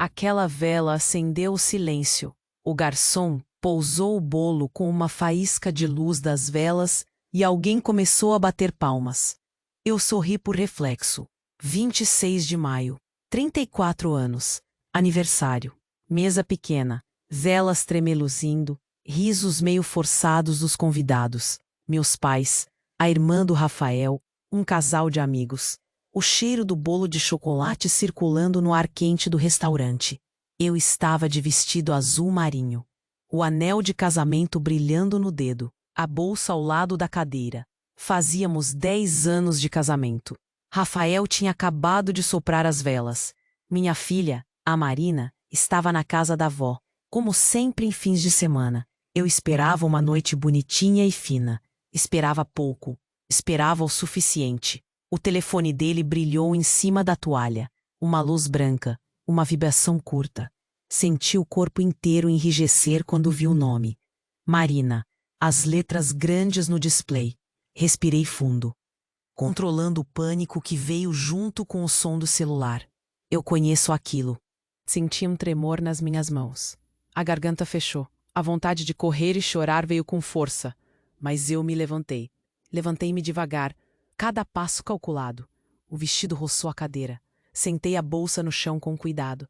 Aquela vela acendeu o silêncio. O garçom pousou o bolo com uma faísca de luz das velas e alguém começou a bater palmas. Eu sorri por reflexo. 26 de maio. 34 anos. Aniversário. Mesa pequena. Velas tremeluzindo. Risos meio forçados dos convidados. Meus pais. A irmã do Rafael. Um casal de amigos. O cheiro do bolo de chocolate circulando no ar quente do restaurante. Eu estava de vestido azul marinho. O anel de casamento brilhando no dedo. A bolsa ao lado da cadeira. Fazíamos 10 anos de casamento. Rafael tinha acabado de soprar as velas. Minha filha, a Marina, estava na casa da avó, como sempre em fins de semana. Eu esperava uma noite bonitinha e fina. Esperava pouco. Esperava o suficiente. O telefone dele brilhou em cima da toalha. Uma luz branca, uma vibração curta. Senti o corpo inteiro enrijecer quando vi o nome. Marina. As letras grandes no display. Respirei fundo, controlando o pânico que veio junto com o som do celular. Eu conheço aquilo. Senti um tremor nas minhas mãos. A garganta fechou. A vontade de correr e chorar veio com força. Mas eu me levantei. Levantei-me devagar, cada passo calculado. O vestido roçou a cadeira. Sentei a bolsa no chão com cuidado.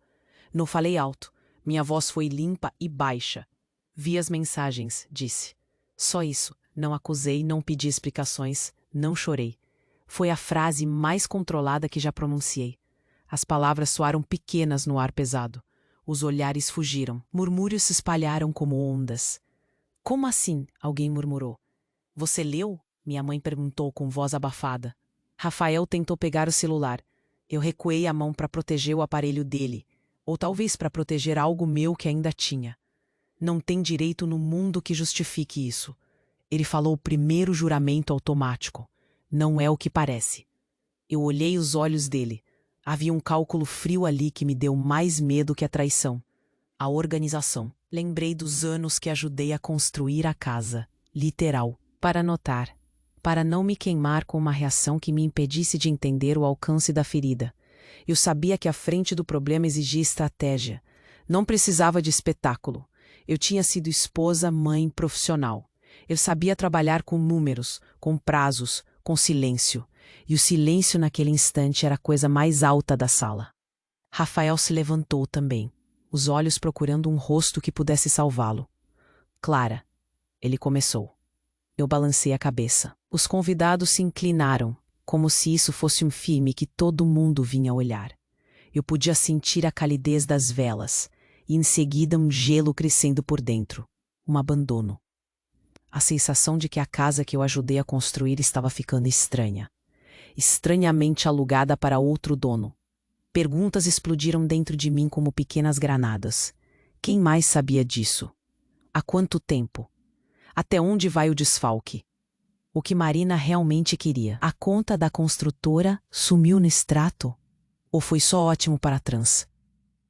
Não falei alto. Minha voz foi limpa e baixa. Vi as mensagens, disse. Só isso. Não acusei, não pedi explicações, não chorei. Foi a frase mais controlada que já pronunciei. As palavras soaram pequenas no ar pesado. Os olhares fugiram. Murmúrios se espalharam como ondas. Como assim? Alguém murmurou. Você leu? Minha mãe perguntou com voz abafada. Rafael tentou pegar o celular. Eu recuei a mão para proteger o aparelho dele. Ou talvez para proteger algo meu que ainda tinha. Não tem direito no mundo que justifique isso. Ele falou o primeiro juramento automático. Não é o que parece. Eu olhei os olhos dele. Havia um cálculo frio ali que me deu mais medo que a traição. A organização. Lembrei dos anos que ajudei a construir a casa. Literal. Para anotar. Para não me queimar com uma reação que me impedisse de entender o alcance da ferida. Eu sabia que a frente do problema exigia estratégia. Não precisava de espetáculo. Eu tinha sido esposa, mãe, profissional. Eu sabia trabalhar com números, com prazos, com silêncio. E o silêncio naquele instante era a coisa mais alta da sala. Rafael se levantou também, os olhos procurando um rosto que pudesse salvá-lo. Clara, ele começou. Eu balancei a cabeça. Os convidados se inclinaram, como se isso fosse um filme que todo mundo vinha olhar. Eu podia sentir a calidez das velas, e em seguida um gelo crescendo por dentro. Um abandono. A sensação de que a casa que eu ajudei a construir estava ficando estranha. Estranhamente alugada para outro dono. Perguntas explodiram dentro de mim como pequenas granadas. Quem mais sabia disso? Há quanto tempo? Até onde vai o desfalque? O que Marina realmente queria? A conta da construtora sumiu no extrato? Ou foi só ótimo para trans?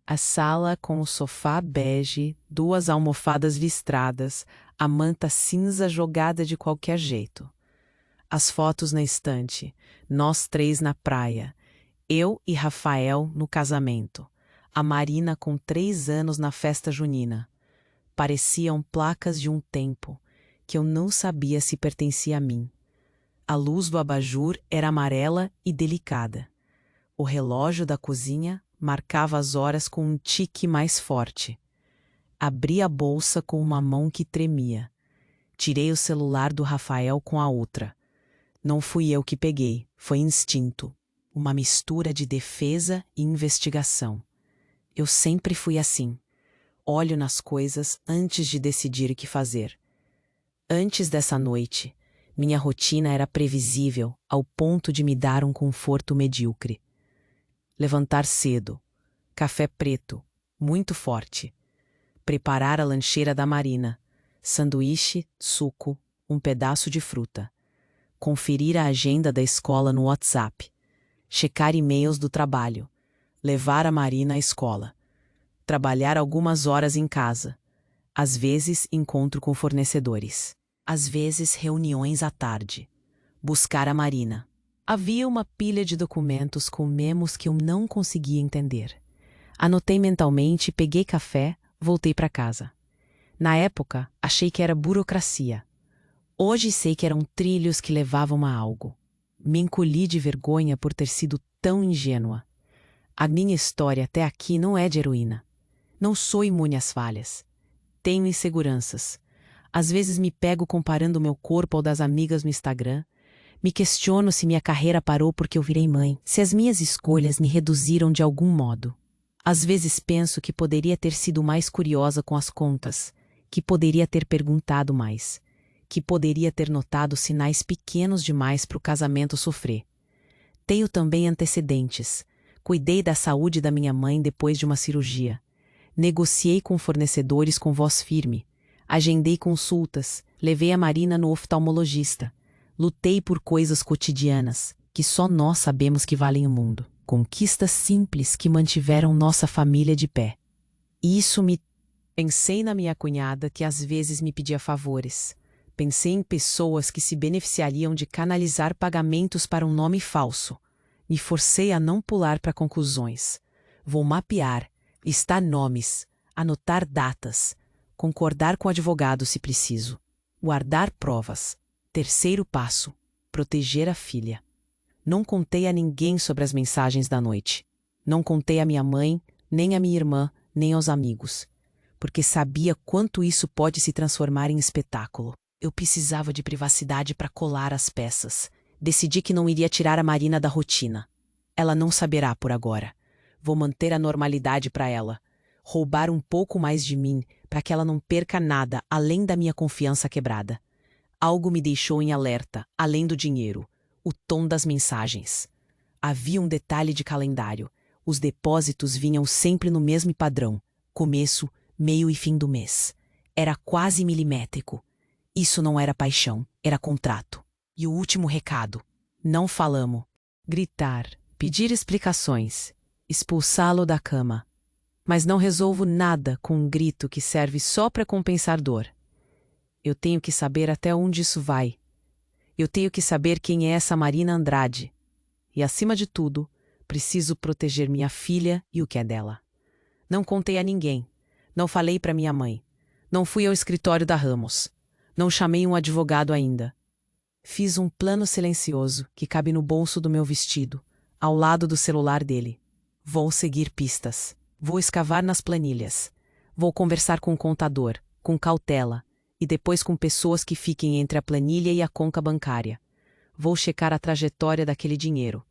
A sala com o sofá bege, 2 almofadas listradas, a manta cinza jogada de qualquer jeito. As fotos na estante, nós 3 na praia, eu e Rafael no casamento, a Marina com 3 anos na festa junina. Pareciam placas de um tempo, que eu não sabia se pertencia a mim. A luz do abajur era amarela e delicada. O relógio da cozinha marcava as horas com um tique mais forte. Abri a bolsa com uma mão que tremia. Tirei o celular do Rafael com a outra. Não fui eu que peguei, foi instinto. Uma mistura de defesa e investigação. Eu sempre fui assim. Olho nas coisas antes de decidir o que fazer. Antes dessa noite, minha rotina era previsível ao ponto de me dar um conforto medíocre. Levantar cedo, café preto, muito forte. Preparar a lancheira da Marina, sanduíche, suco, um pedaço de fruta. Conferir a agenda da escola no WhatsApp. Checar e-mails do trabalho. Levar a Marina à escola. Trabalhar algumas horas em casa. Às vezes, encontro com fornecedores. Às vezes, reuniões à tarde. Buscar a Marina. Havia uma pilha de documentos com memos que eu não conseguia entender. Anotei mentalmente, peguei café, voltei para casa. Na época, achei que era burocracia. Hoje sei que eram trilhos que levavam a algo. Me encolhi de vergonha por ter sido tão ingênua. A minha história até aqui não é de heroína. Não sou imune às falhas. Tenho inseguranças. Às vezes me pego comparando meu corpo ao das amigas no Instagram. Me questiono se minha carreira parou porque eu virei mãe, se as minhas escolhas me reduziram de algum modo. Às vezes penso que poderia ter sido mais curiosa com as contas, que poderia ter perguntado mais, que poderia ter notado sinais pequenos demais para o casamento sofrer. Tenho também antecedentes. Cuidei da saúde da minha mãe depois de uma cirurgia. Negociei com fornecedores com voz firme. Agendei consultas, levei a Marina no oftalmologista. Lutei por coisas cotidianas, que só nós sabemos que valem o mundo. Conquistas simples que mantiveram nossa família de pé. Isso me... Pensei na minha cunhada que às vezes me pedia favores. Pensei em pessoas que se beneficiariam de canalizar pagamentos para um nome falso. Me forcei a não pular para conclusões. Vou mapear, listar nomes, anotar datas, concordar com o advogado se preciso, guardar provas. Terceiro passo: proteger a filha. Não contei a ninguém sobre as mensagens da noite. Não contei à minha mãe, nem à minha irmã, nem aos amigos. Porque sabia quanto isso pode se transformar em espetáculo. Eu precisava de privacidade para colar as peças. Decidi que não iria tirar a Marina da rotina. Ela não saberá por agora. Vou manter a normalidade para ela. Roubar um pouco mais de mim para que ela não perca nada além da minha confiança quebrada. Algo me deixou em alerta, além do dinheiro. O tom das mensagens. Havia um detalhe de calendário. Os depósitos vinham sempre no mesmo padrão. Começo, meio e fim do mês. Era quase milimétrico. Isso não era paixão, era contrato. E o último recado: não falamos. Gritar, pedir explicações, expulsá-lo da cama. Mas não resolvo nada com um grito que serve só para compensar dor. Eu tenho que saber até onde isso vai. Eu tenho que saber quem é essa Marina Andrade. E, acima de tudo, preciso proteger minha filha e o que é dela. Não contei a ninguém. Não falei para minha mãe. Não fui ao escritório da Ramos. Não chamei um advogado ainda. Fiz um plano silencioso que cabe no bolso do meu vestido, ao lado do celular dele. Vou seguir pistas. Vou escavar nas planilhas. Vou conversar com o contador, com cautela, e depois com pessoas que fiquem entre a planilha e a conta bancária. Vou checar a trajetória daquele dinheiro.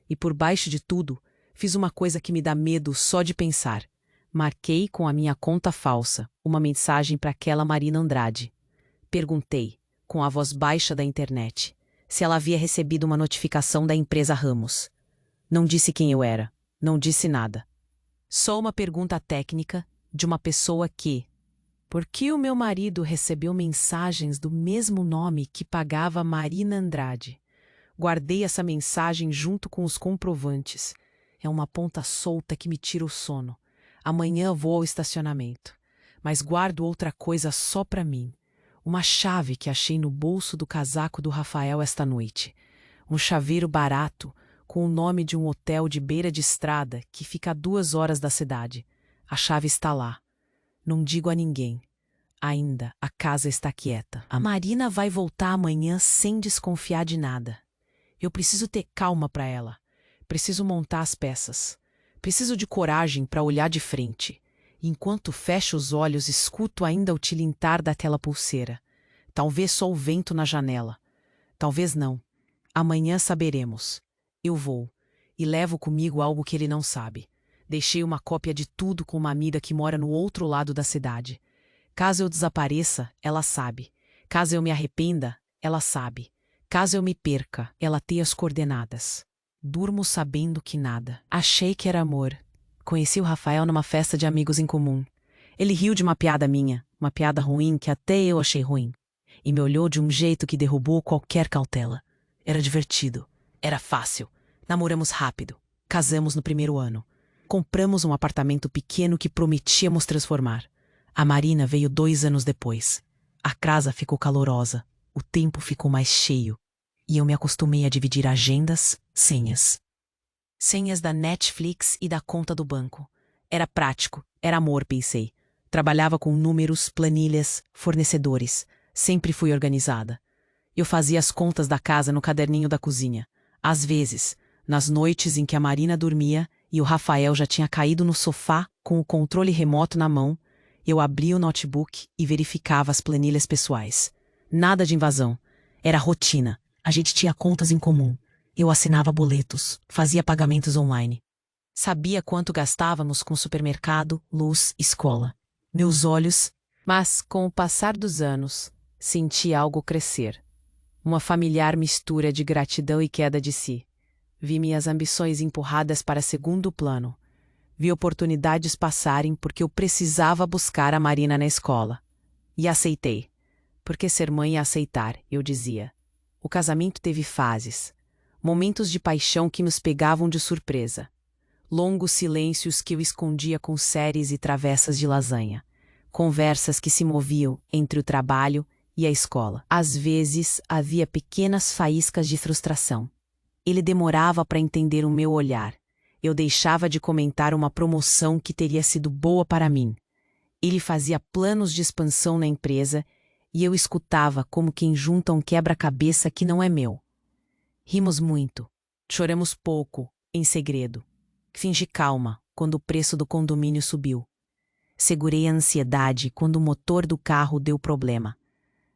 E por baixo de tudo, fiz uma coisa que me dá medo só de pensar. Marquei com a minha conta falsa uma mensagem para aquela Marina Andrade. Perguntei, com a voz baixa da internet, se ela havia recebido uma notificação da empresa Ramos. Não disse quem eu era, não disse nada. Só uma pergunta técnica de uma pessoa que... Por que o meu marido recebeu mensagens do mesmo nome que pagava Marina Andrade? Guardei essa mensagem junto com os comprovantes. É uma ponta solta que me tira o sono. Amanhã vou ao estacionamento. Mas guardo outra coisa só para mim. Uma chave que achei no bolso do casaco do Rafael esta noite. Um chaveiro barato, com o nome de um hotel de beira de estrada que fica a 2 horas da cidade. A chave está lá. Não digo a ninguém. Ainda, a casa está quieta. A Marina vai voltar amanhã sem desconfiar de nada. Eu preciso ter calma para ela. Preciso montar as peças. Preciso de coragem para olhar de frente. Enquanto fecho os olhos, escuto ainda o tilintar daquela pulseira. Talvez só o vento na janela. Talvez não. Amanhã saberemos. Eu vou. E levo comigo algo que ele não sabe. Deixei uma cópia de tudo com uma amiga que mora no outro lado da cidade. Caso eu desapareça, ela sabe. Caso eu me arrependa, ela sabe. Caso eu me perca, ela tem as coordenadas. Durmo sabendo que nada. Achei que era amor. Conheci o Rafael numa festa de amigos em comum. Ele riu de uma piada minha, uma piada ruim que até eu achei ruim. E me olhou de um jeito que derrubou qualquer cautela. Era divertido. Era fácil. Namoramos rápido. Casamos no primeiro ano. Compramos um apartamento pequeno que prometíamos transformar. A Marina veio 2 anos depois. A casa ficou calorosa. O tempo ficou mais cheio. E eu me acostumei a dividir agendas, senhas. Senhas da Netflix e da conta do banco. Era prático, era amor, pensei. Trabalhava com números, planilhas, fornecedores. Sempre fui organizada. Eu fazia as contas da casa no caderninho da cozinha. Às vezes, nas noites em que a Marina dormia e o Rafael já tinha caído no sofá com o controle remoto na mão, eu abria o notebook e verificava as planilhas pessoais. Nada de invasão. Era rotina. A gente tinha contas em comum. Eu assinava boletos, fazia pagamentos online. Sabia quanto gastávamos com supermercado, luz, escola. Meus olhos... Mas, com o passar dos anos, senti algo crescer. Uma familiar mistura de gratidão e queda de si. Vi minhas ambições empurradas para segundo plano. Vi oportunidades passarem porque eu precisava buscar a Marina na escola. E aceitei. Porque ser mãe é aceitar, eu dizia. O casamento teve fases. Momentos de paixão que nos pegavam de surpresa. Longos silêncios que eu escondia com séries e travessas de lasanha. Conversas que se moviam entre o trabalho e a escola. Às vezes, havia pequenas faíscas de frustração. Ele demorava para entender o meu olhar. Eu deixava de comentar uma promoção que teria sido boa para mim. Ele fazia planos de expansão na empresa e eu escutava como quem junta um quebra-cabeça que não é meu. Rimos muito. Choramos pouco, em segredo. Fingi calma quando o preço do condomínio subiu. Segurei a ansiedade quando o motor do carro deu problema.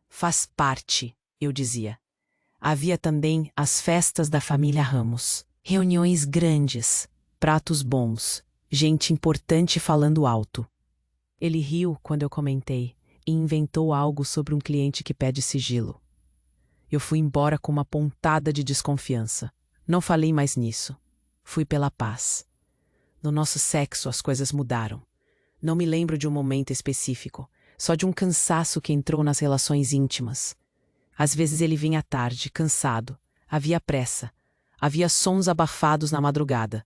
Faz parte, eu dizia. Havia também as festas da família Ramos. Reuniões grandes, pratos bons, gente importante falando alto. Ele riu quando eu comentei e inventou algo sobre um cliente que pede sigilo. Eu fui embora com uma pontada de desconfiança. Não falei mais nisso. Fui pela paz. No nosso sexo as coisas mudaram. Não me lembro de um momento específico, só de um cansaço que entrou nas relações íntimas. Às vezes ele vinha tarde, cansado. Havia pressa. Havia sons abafados na madrugada.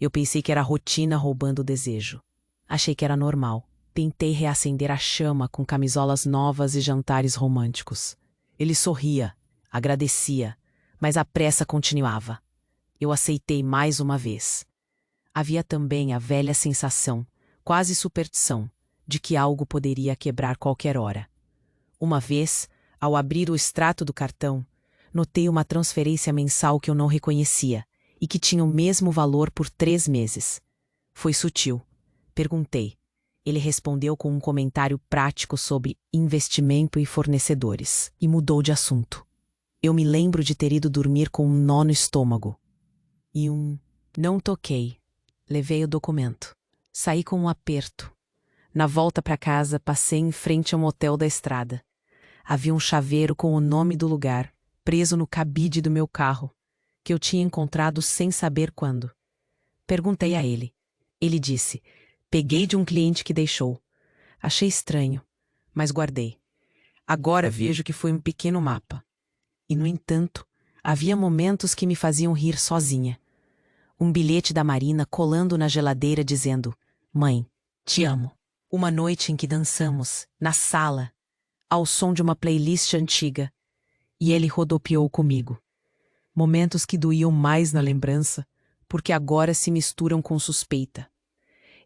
Eu pensei que era a rotina roubando o desejo. Achei que era normal. Tentei reacender a chama com camisolas novas e jantares românticos. Ele sorria, agradecia, mas a pressa continuava. Eu aceitei mais uma vez. Havia também a velha sensação, quase superstição, de que algo poderia quebrar qualquer hora. Uma vez, ao abrir o extrato do cartão, notei uma transferência mensal que eu não reconhecia e que tinha o mesmo valor por 3 meses. Foi sutil. Perguntei. Ele respondeu com um comentário prático sobre investimento e fornecedores e mudou de assunto. Eu me lembro de ter ido dormir com um nó no estômago. E não toquei. Levei o documento. Saí com um aperto. Na volta para casa, passei em frente a um hotel da estrada. Havia um chaveiro com o nome do lugar, preso no cabide do meu carro, que eu tinha encontrado sem saber quando. Perguntei a ele. Ele disse: peguei de um cliente que deixou. Achei estranho, mas guardei. Agora vejo que foi um pequeno mapa. E, no entanto, havia momentos que me faziam rir sozinha. Um bilhete da Marina colando na geladeira dizendo: Mãe, te amo. Uma noite em que dançamos, na sala, ao som de uma playlist antiga, e ele rodopiou comigo. Momentos que doíam mais na lembrança, porque agora se misturam com suspeita.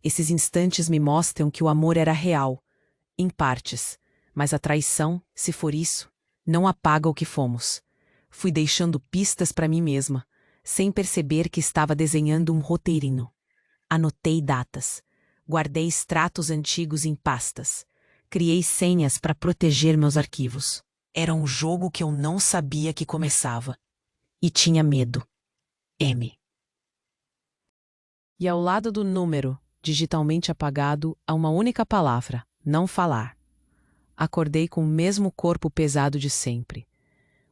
Esses instantes me mostram que o amor era real, em partes, mas a traição, se for isso, não apaga o que fomos. Fui deixando pistas para mim mesma, sem perceber que estava desenhando um roteirinho. Anotei datas, guardei extratos antigos em pastas, criei senhas para proteger meus arquivos. Era um jogo que eu não sabia que começava. E tinha medo. M. E ao lado do número, digitalmente apagado, há uma única palavra: não falar. Acordei com o mesmo corpo pesado de sempre.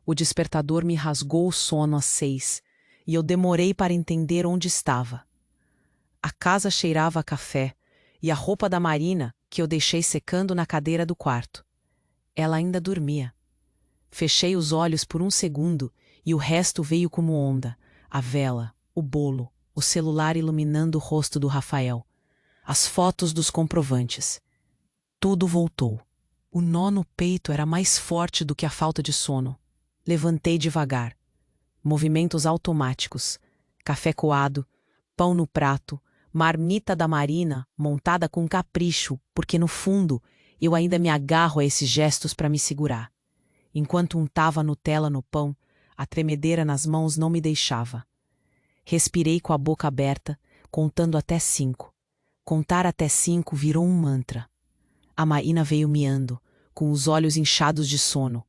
O despertador me rasgou o sono às 6, e eu demorei para entender onde estava. A casa cheirava a café, e a roupa da Marina, que eu deixei secando na cadeira do quarto. Ela ainda dormia. Fechei os olhos por um segundo, e o resto veio como onda: a vela, o bolo, o celular iluminando o rosto do Rafael, as fotos dos comprovantes. Tudo voltou. O nó no peito era mais forte do que a falta de sono. Levantei devagar. Movimentos automáticos. Café coado, pão no prato, Marmita da Marina, montada com capricho, porque no fundo eu ainda me agarro a esses gestos para me segurar. Enquanto untava Nutella no pão, a tremedeira nas mãos não me deixava. Respirei com a boca aberta, contando até 5. Contar até 5 virou um mantra. A Maína veio miando, com os olhos inchados de sono.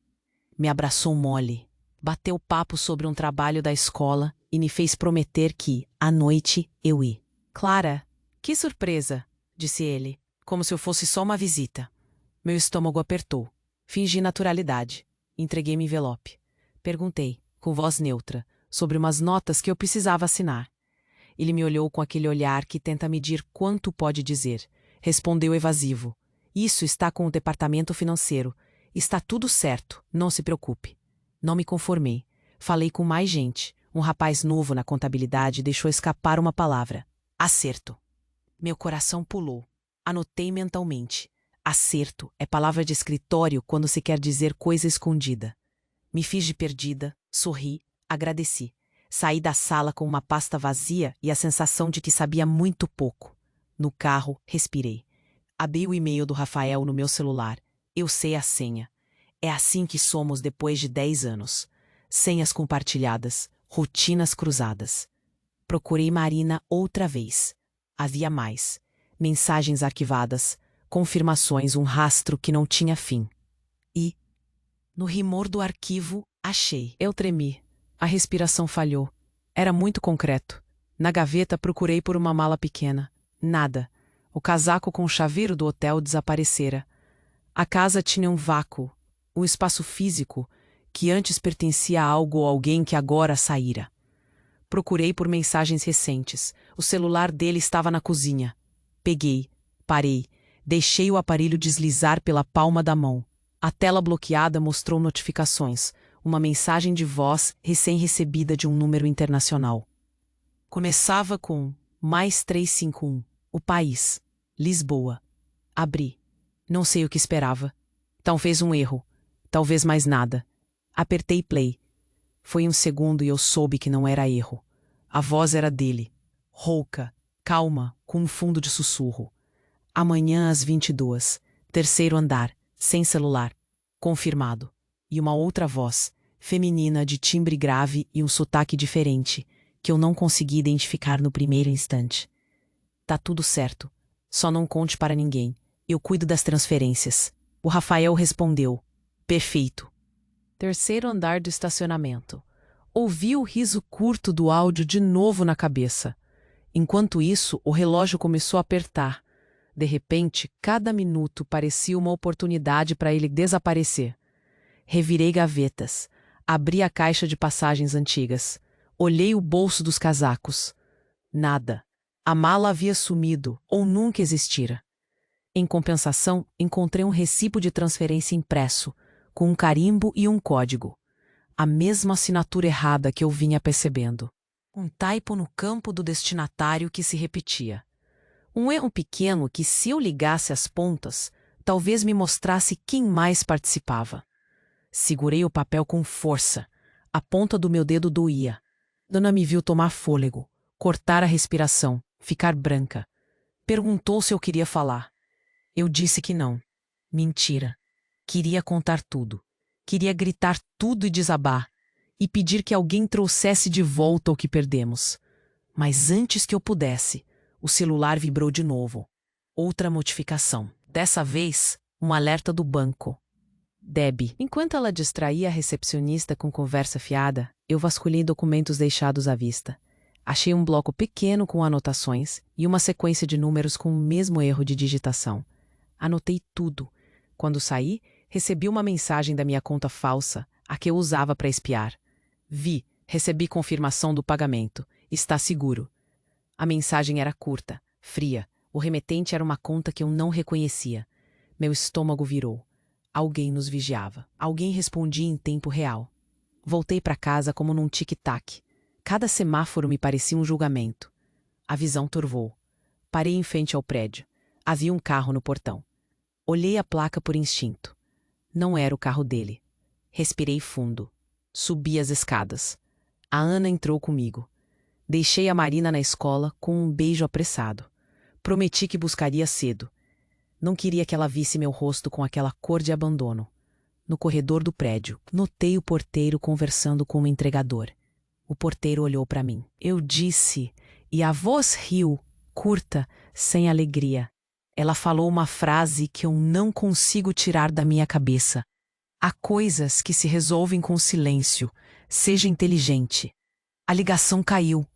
Me abraçou mole, bateu papo sobre um trabalho da escola e me fez prometer que, à noite, eu ia. Clara, que surpresa, disse ele, como se eu fosse só uma visita. Meu estômago apertou. Fingi naturalidade. Entreguei-me envelope. Perguntei, com voz neutra, sobre umas notas que eu precisava assinar. Ele me olhou com aquele olhar que tenta medir quanto pode dizer. Respondeu evasivo. Isso está com o departamento financeiro. Está tudo certo, não se preocupe. Não me conformei. Falei com mais gente. Um rapaz novo na contabilidade deixou escapar uma palavra. Acerto. Meu coração pulou. Anotei mentalmente. Acerto é palavra de escritório quando se quer dizer coisa escondida. Me fiz de perdida, sorri, agradeci. Saí da sala com uma pasta vazia e a sensação de que sabia muito pouco. No carro, respirei. Abri o e-mail do Rafael no meu celular. Eu sei a senha. É assim que somos depois de 10 anos. Senhas compartilhadas, rotinas cruzadas. Procurei Marina outra vez. Havia mais. Mensagens arquivadas, confirmações, um rastro que não tinha fim. E, no rimor do arquivo, achei. Eu tremi. A respiração falhou. Era muito concreto. Na gaveta procurei por uma mala pequena. Nada. O casaco com o chaveiro do hotel desaparecera. A casa tinha um vácuo, um espaço físico que antes pertencia a algo ou alguém que agora saíra. Procurei por mensagens recentes. O celular dele estava na cozinha. Peguei, parei, deixei o aparelho deslizar pela palma da mão. A tela bloqueada mostrou notificações. Uma mensagem de voz recém-recebida de um número internacional. Começava com mais 351. O país. Lisboa. Abri. Não sei o que esperava. Talvez um erro. Talvez mais nada. Apertei play. Foi um segundo e eu soube que não era erro. A voz era dele. Rouca, calma, com um fundo de sussurro. Amanhã às 22. Terceiro andar. Sem celular. Confirmado. E uma outra voz, feminina, de timbre grave e um sotaque diferente, que eu não consegui identificar no primeiro instante. Tá tudo certo. Só não conte para ninguém. Eu cuido das transferências. O Rafael respondeu. Perfeito. Terceiro andar do estacionamento. Ouvi o riso curto do áudio de novo na cabeça. Enquanto isso, o relógio começou a apertar. De repente, cada minuto parecia uma oportunidade para ele desaparecer. Revirei gavetas. Abri a caixa de passagens antigas. Olhei o bolso dos casacos. Nada. A mala havia sumido ou nunca existira. Em compensação, encontrei um recibo de transferência impresso, com um carimbo e um código. A mesma assinatura errada que eu vinha percebendo. Um typo no campo do destinatário que se repetia. Um erro pequeno que, se eu ligasse as pontas, talvez me mostrasse quem mais participava. Segurei o papel com força. A ponta do meu dedo doía. Dona me viu tomar fôlego, cortar a respiração, ficar branca. Perguntou se eu queria falar. Eu disse que não. Mentira. Queria contar tudo. Queria gritar tudo e desabar. E pedir que alguém trouxesse de volta o que perdemos. Mas antes que eu pudesse, o celular vibrou de novo. Outra notificação. Dessa vez, um alerta do banco. Debbie. Enquanto ela distraía a recepcionista com conversa fiada, eu vasculhei documentos deixados à vista. Achei um bloco pequeno com anotações e uma sequência de números com o mesmo erro de digitação. Anotei tudo. Quando saí, recebi uma mensagem da minha conta falsa, a que eu usava para espiar. Recebi confirmação do pagamento. Está seguro. A mensagem era curta, fria. O remetente era uma conta que eu não reconhecia. Meu estômago virou. Alguém nos vigiava. Alguém respondia em tempo real. Voltei para casa como num tic-tac. Cada semáforo me parecia um julgamento. A visão turvou. Parei em frente ao prédio. Havia um carro no portão. Olhei a placa por instinto. Não era o carro dele. Respirei fundo. Subi as escadas. A Ana entrou comigo. Deixei a Marina na escola com um beijo apressado. Prometi que buscaria cedo. Não queria que ela visse meu rosto com aquela cor de abandono. No corredor do prédio, notei o porteiro conversando com o entregador. O porteiro olhou para mim. Eu disse, e a voz riu, curta, sem alegria. Ela falou uma frase que eu não consigo tirar da minha cabeça. Há coisas que se resolvem com silêncio. Seja inteligente. A ligação caiu.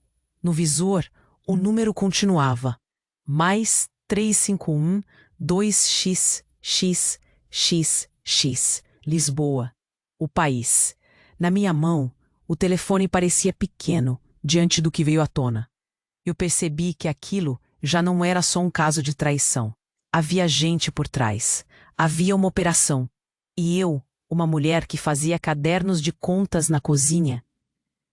No visor, o número continuava. Mais 351 2x x x x. Lisboa. O país. Na minha mão, o telefone parecia pequeno diante do que veio à tona. Eu percebi que aquilo já não era só um caso de traição. Havia gente por trás. Havia uma operação. E eu, uma mulher que fazia cadernos de contas na cozinha,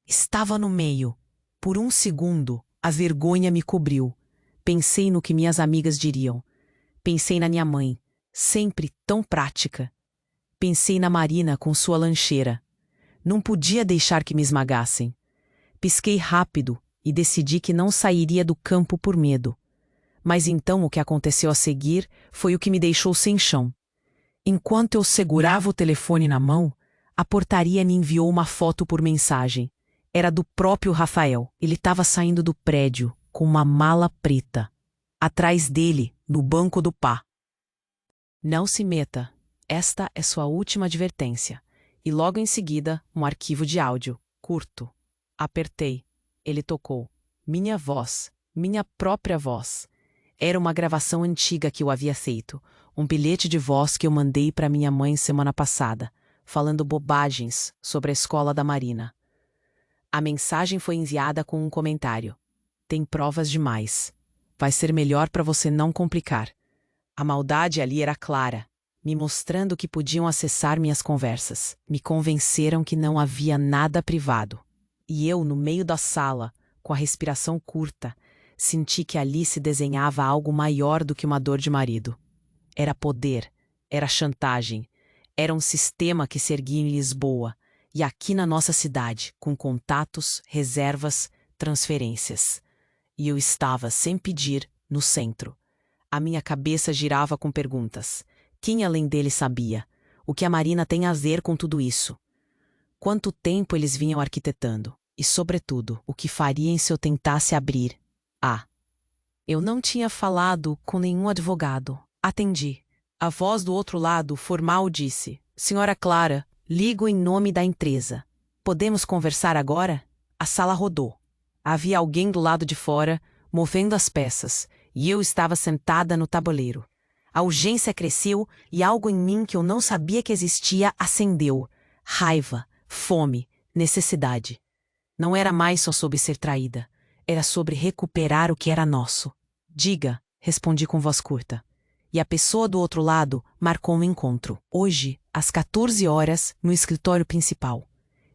estava no meio. Por um segundo, a vergonha me cobriu. Pensei no que minhas amigas diriam. Pensei na minha mãe, sempre tão prática. Pensei na Marina com sua lancheira. Não podia deixar que me esmagassem. Pisquei rápido e decidi que não sairia do campo por medo. Mas então o que aconteceu a seguir foi o que me deixou sem chão. Enquanto eu segurava o telefone na mão, a portaria me enviou uma foto por mensagem. Era do próprio Rafael. Ele estava saindo do prédio com uma mala preta. Atrás dele, no banco do pá. Não se meta. Esta é sua última advertência. E logo em seguida, um arquivo de áudio, curto. Apertei. Ele tocou. Minha voz. Minha própria voz. Era uma gravação antiga que eu havia feito. Um bilhete de voz que eu mandei para minha mãe semana passada, falando bobagens sobre a escola da Marina. A mensagem foi enviada com um comentário. Tem provas demais. Vai ser melhor para você não complicar. A maldade ali era clara, me mostrando que podiam acessar minhas conversas. Me convenceram que não havia nada privado. E eu, no meio da sala, com a respiração curta, senti que ali se desenhava algo maior do que uma dor de marido. Era poder, era chantagem, era um sistema que se erguia em Lisboa e aqui na nossa cidade, com contatos, reservas, transferências. E eu estava, sem pedir, no centro. A minha cabeça girava com perguntas. Quem além dele sabia? O que a Marina tem a ver com tudo isso? Quanto tempo eles vinham arquitetando? E, sobretudo, o que fariam se eu tentasse abrir? Eu não tinha falado com nenhum advogado. Atendi. A voz do outro lado, formal, disse: Senhora Clara, ligo em nome da empresa. Podemos conversar agora? A sala rodou. Havia alguém do lado de fora, movendo as peças, e eu estava sentada no tabuleiro. A urgência cresceu e algo em mim que eu não sabia que existia acendeu. Raiva, fome, necessidade. Não era mais só sobre ser traída. Era sobre recuperar o que era nosso. Diga, respondi com voz curta. E a pessoa do outro lado marcou um encontro. Hoje, às 14 horas, no escritório principal.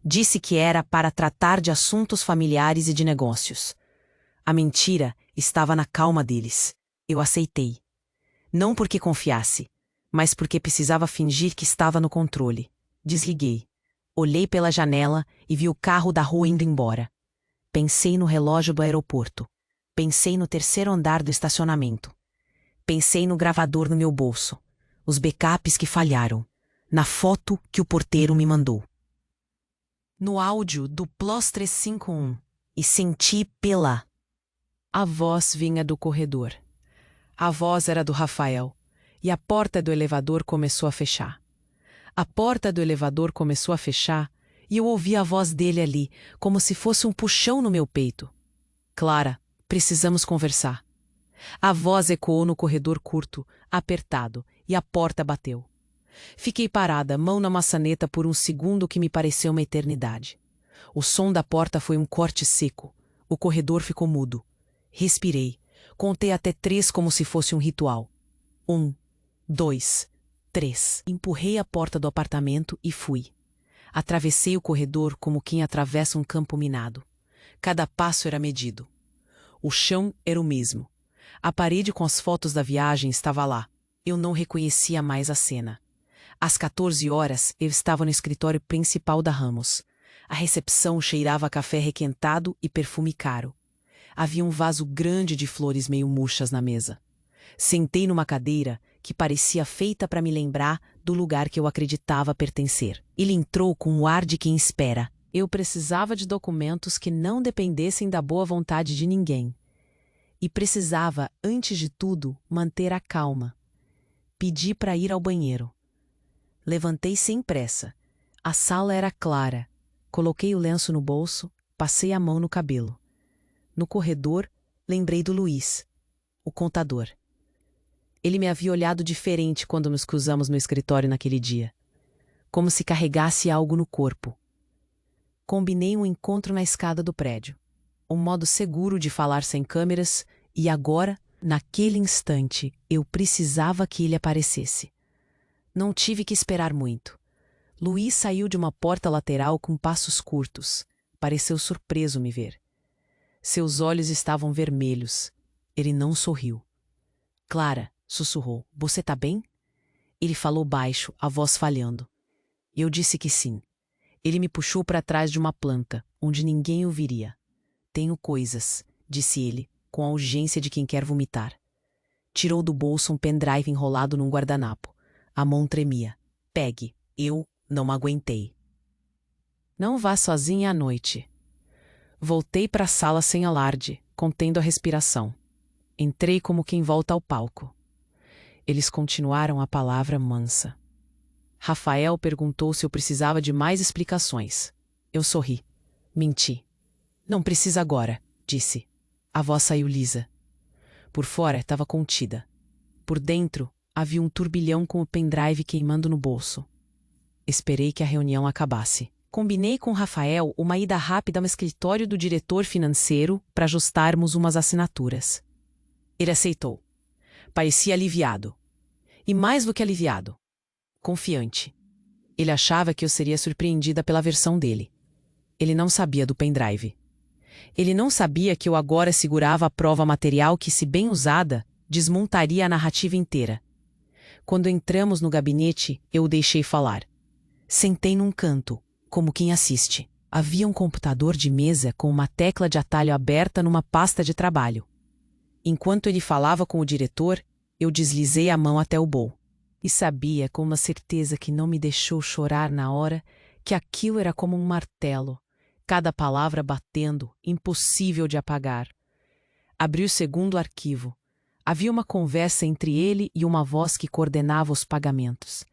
Disse que era para tratar de assuntos familiares e de negócios. A mentira estava na calma deles. Eu aceitei. Não porque confiasse, mas porque precisava fingir que estava no controle. Desliguei. Olhei pela janela e vi o carro da rua indo embora. Pensei no relógio do aeroporto. Pensei no terceiro andar do estacionamento. Pensei no gravador no meu bolso. Os backups que falharam. Na foto que o porteiro me mandou. No áudio do Plus 351. E senti pela. A voz vinha do corredor. A voz era do Rafael. E a porta do elevador começou a fechar. A porta do elevador começou a fechar e eu ouvi a voz dele ali, como se fosse um puxão no meu peito. Clara, precisamos conversar. A voz ecoou no corredor curto, apertado, e a porta bateu. Fiquei parada, mão na maçaneta por um segundo que me pareceu uma eternidade. O som da porta foi um corte seco. O corredor ficou mudo. Respirei. Contei até 3 como se fosse um ritual. 1, 2, 3. Empurrei a porta do apartamento e fui. Atravessei o corredor como quem atravessa um campo minado. Cada passo era medido. O chão era o mesmo. A parede com as fotos da viagem estava lá. Eu não reconhecia mais a cena. Às 14 horas, eu estava no escritório principal da Ramos. A recepção cheirava a café requentado e perfume caro. Havia um vaso grande de flores meio murchas na mesa. Sentei numa cadeira que parecia feita para me lembrar do lugar que eu acreditava pertencer. Ele entrou com o ar de quem espera. Eu precisava de documentos que não dependessem da boa vontade de ninguém. E precisava, antes de tudo, manter a calma. Pedi para ir ao banheiro. Levantei sem pressa. A sala era clara. Coloquei o lenço no bolso, passei a mão no cabelo. No corredor, lembrei do Luiz, o contador. Ele me havia olhado diferente quando nos cruzamos no escritório naquele dia. Como se carregasse algo no corpo. Combinei um encontro na escada do prédio. Um modo seguro de falar sem câmeras, e agora, naquele instante, eu precisava que ele aparecesse. Não tive que esperar muito. Luiz saiu de uma porta lateral com passos curtos. Pareceu surpreso me ver. Seus olhos estavam vermelhos. Ele não sorriu. Clara, sussurrou, você tá bem? Ele falou baixo, a voz falhando. Eu disse que sim. Ele me puxou para trás de uma planta, onde ninguém o viria. Tenho coisas, disse ele, com a urgência de quem quer vomitar. Tirou do bolso um pendrive enrolado num guardanapo. A mão tremia. Pegue. Eu não aguentei. Não vá sozinha à noite. Voltei para a sala sem alarde, contendo a respiração. Entrei como quem volta ao palco. Eles continuaram a palavra mansa. Rafael perguntou se eu precisava de mais explicações. Eu sorri. Menti. Não precisa agora, disse. A voz saiu lisa. Por fora estava contida. Por dentro havia um turbilhão com o pendrive queimando no bolso. Esperei que a reunião acabasse. Combinei com Rafael uma ida rápida ao escritório do diretor financeiro para ajustarmos umas assinaturas. Ele aceitou. Parecia aliviado. E mais do que aliviado. Confiante. Ele achava que eu seria surpreendida pela versão dele. Ele não sabia do pendrive. Ele não sabia que eu agora segurava a prova material que, se bem usada, desmontaria a narrativa inteira. Quando entramos no gabinete, eu o deixei falar. Sentei num canto, como quem assiste. Havia um computador de mesa com uma tecla de atalho aberta numa pasta de trabalho. Enquanto ele falava com o diretor, eu deslizei a mão até o bowl. E sabia com uma certeza que não me deixou chorar na hora que aquilo era como um martelo, cada palavra batendo, impossível de apagar. Abri o segundo arquivo. Havia uma conversa entre ele e uma voz que coordenava os pagamentos.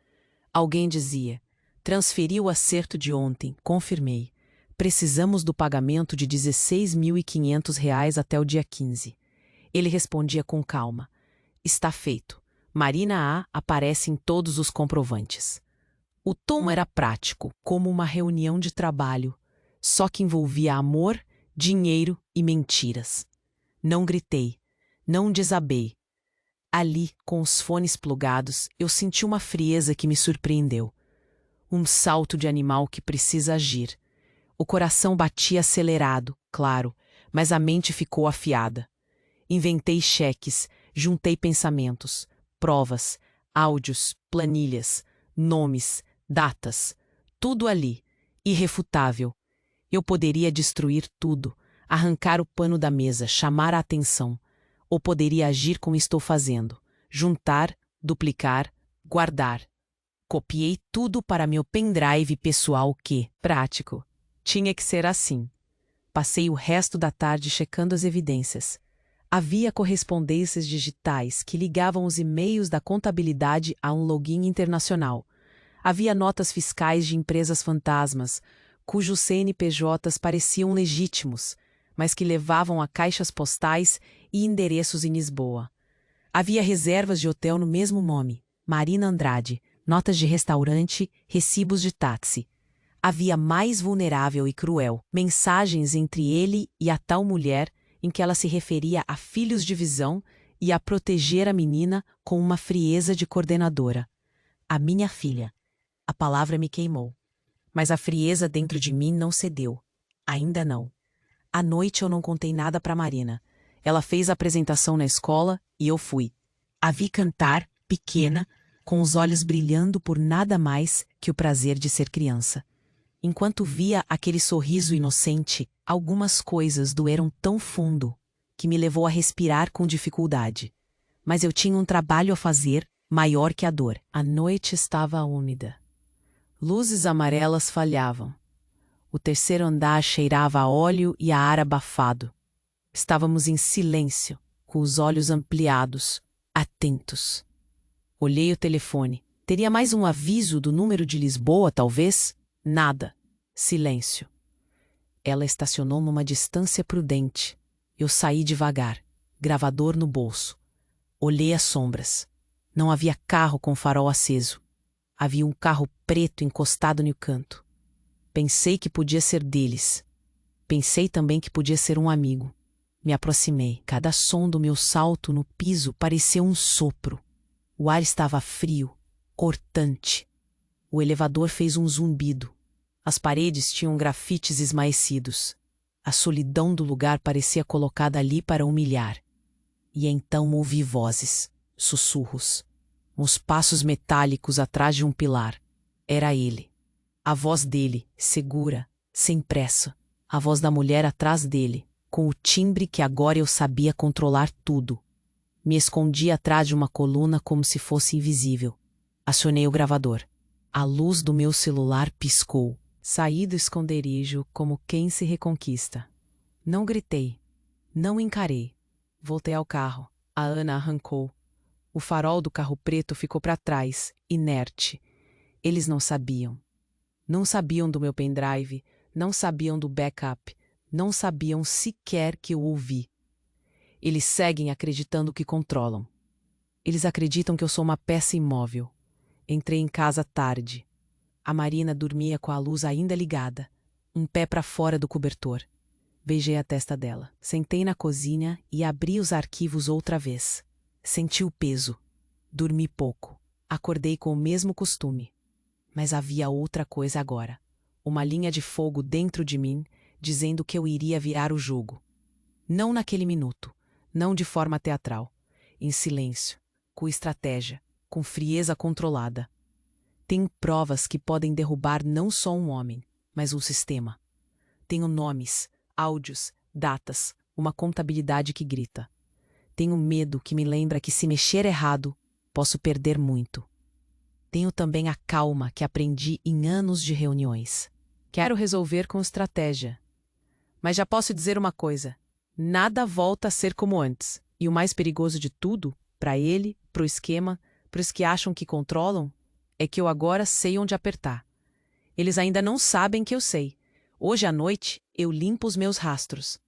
Alguém dizia: transferi o acerto de ontem, confirmei. Precisamos do pagamento de R$ 16.500 até o dia 15. Ele respondia com calma. Está feito. Marina A aparece em todos os comprovantes. O tom era prático, como uma reunião de trabalho, só que envolvia amor, dinheiro e mentiras. Não gritei, não desabei. Ali, com os fones plugados, eu senti uma frieza que me surpreendeu. Um salto de animal que precisa agir. O coração batia acelerado, claro, mas a mente ficou afiada. Inventei cheques, juntei pensamentos, provas, áudios, planilhas, nomes, datas, tudo ali, irrefutável. Eu poderia destruir tudo, arrancar o pano da mesa, chamar a atenção, ou poderia agir como estou fazendo, juntar, duplicar, guardar. Copiei tudo para meu pendrive pessoal que, prático, tinha que ser assim. Passei o resto da tarde checando as evidências. Havia correspondências digitais que ligavam os e-mails da contabilidade a um login internacional. Havia notas fiscais de empresas fantasmas, cujos CNPJs pareciam legítimos, mas que levavam a caixas postais e endereços em Lisboa. Havia reservas de hotel no mesmo nome, Marina Andrade, notas de restaurante, recibos de táxi. Havia mais vulnerável e cruel, mensagens entre ele e a tal mulher em que ela se referia a filhos de visão e a proteger a menina com uma frieza de coordenadora. A minha filha. A palavra me queimou. Mas a frieza dentro de mim não cedeu. Ainda não. À noite eu não contei nada para Marina. Ela fez a apresentação na escola e eu fui. A vi cantar, pequena, com os olhos brilhando por nada mais que o prazer de ser criança. Enquanto via aquele sorriso inocente, algumas coisas doeram tão fundo que me levou a respirar com dificuldade. Mas eu tinha um trabalho a fazer, maior que a dor. A noite estava úmida. Luzes amarelas falhavam. O terceiro andar cheirava a óleo e a ar abafado. Estávamos em silêncio, com os olhos ampliados, atentos. Olhei o telefone. Teria mais um aviso do número de Lisboa, talvez? Nada. Silêncio. Ela estacionou numa distância prudente. Eu saí devagar, gravador no bolso. Olhei as sombras. Não havia carro com farol aceso. Havia um carro preto encostado no canto. Pensei que podia ser deles. Pensei também que podia ser um amigo. Me aproximei. Cada som do meu salto no piso parecia um sopro. O ar estava frio, cortante. O elevador fez um zumbido. As paredes tinham grafites esmaecidos. A solidão do lugar parecia colocada ali para humilhar. E então ouvi vozes, sussurros, uns passos metálicos atrás de um pilar. Era ele. A voz dele, segura, sem pressa. A voz da mulher atrás dele, com o timbre que agora eu sabia controlar tudo. Me escondi atrás de uma coluna como se fosse invisível. Acionei o gravador. A luz do meu celular piscou. Saí do esconderijo como quem se reconquista. Não gritei. Não encarei. Voltei ao carro. A Ana arrancou. O farol do carro preto ficou para trás, inerte. Eles não sabiam. Não sabiam do meu pendrive, não sabiam do backup, não sabiam sequer que eu ouvi. Eles seguem acreditando que controlam. Eles acreditam que eu sou uma peça imóvel. Entrei em casa tarde. A Marina dormia com a luz ainda ligada, um pé para fora do cobertor. Beijei a testa dela. Sentei na cozinha e abri os arquivos outra vez. Senti o peso. Dormi pouco. Acordei com o mesmo costume. Mas havia outra coisa agora. Uma linha de fogo dentro de mim, dizendo que eu iria virar o jogo. Não naquele minuto. Não de forma teatral. Em silêncio. Com estratégia. Com frieza controlada. Tenho provas que podem derrubar não só um homem, mas um sistema. Tenho nomes, áudios, datas, uma contabilidade que grita. Tenho medo que me lembra que se mexer errado, posso perder muito. Tenho também a calma que aprendi em anos de reuniões. Quero resolver com estratégia. Mas já posso dizer uma coisa. Nada volta a ser como antes. E o mais perigoso de tudo, para ele, para o esquema, para os que acham que controlam, é que eu agora sei onde apertar. Eles ainda não sabem que eu sei. Hoje à noite, eu limpo os meus rastros.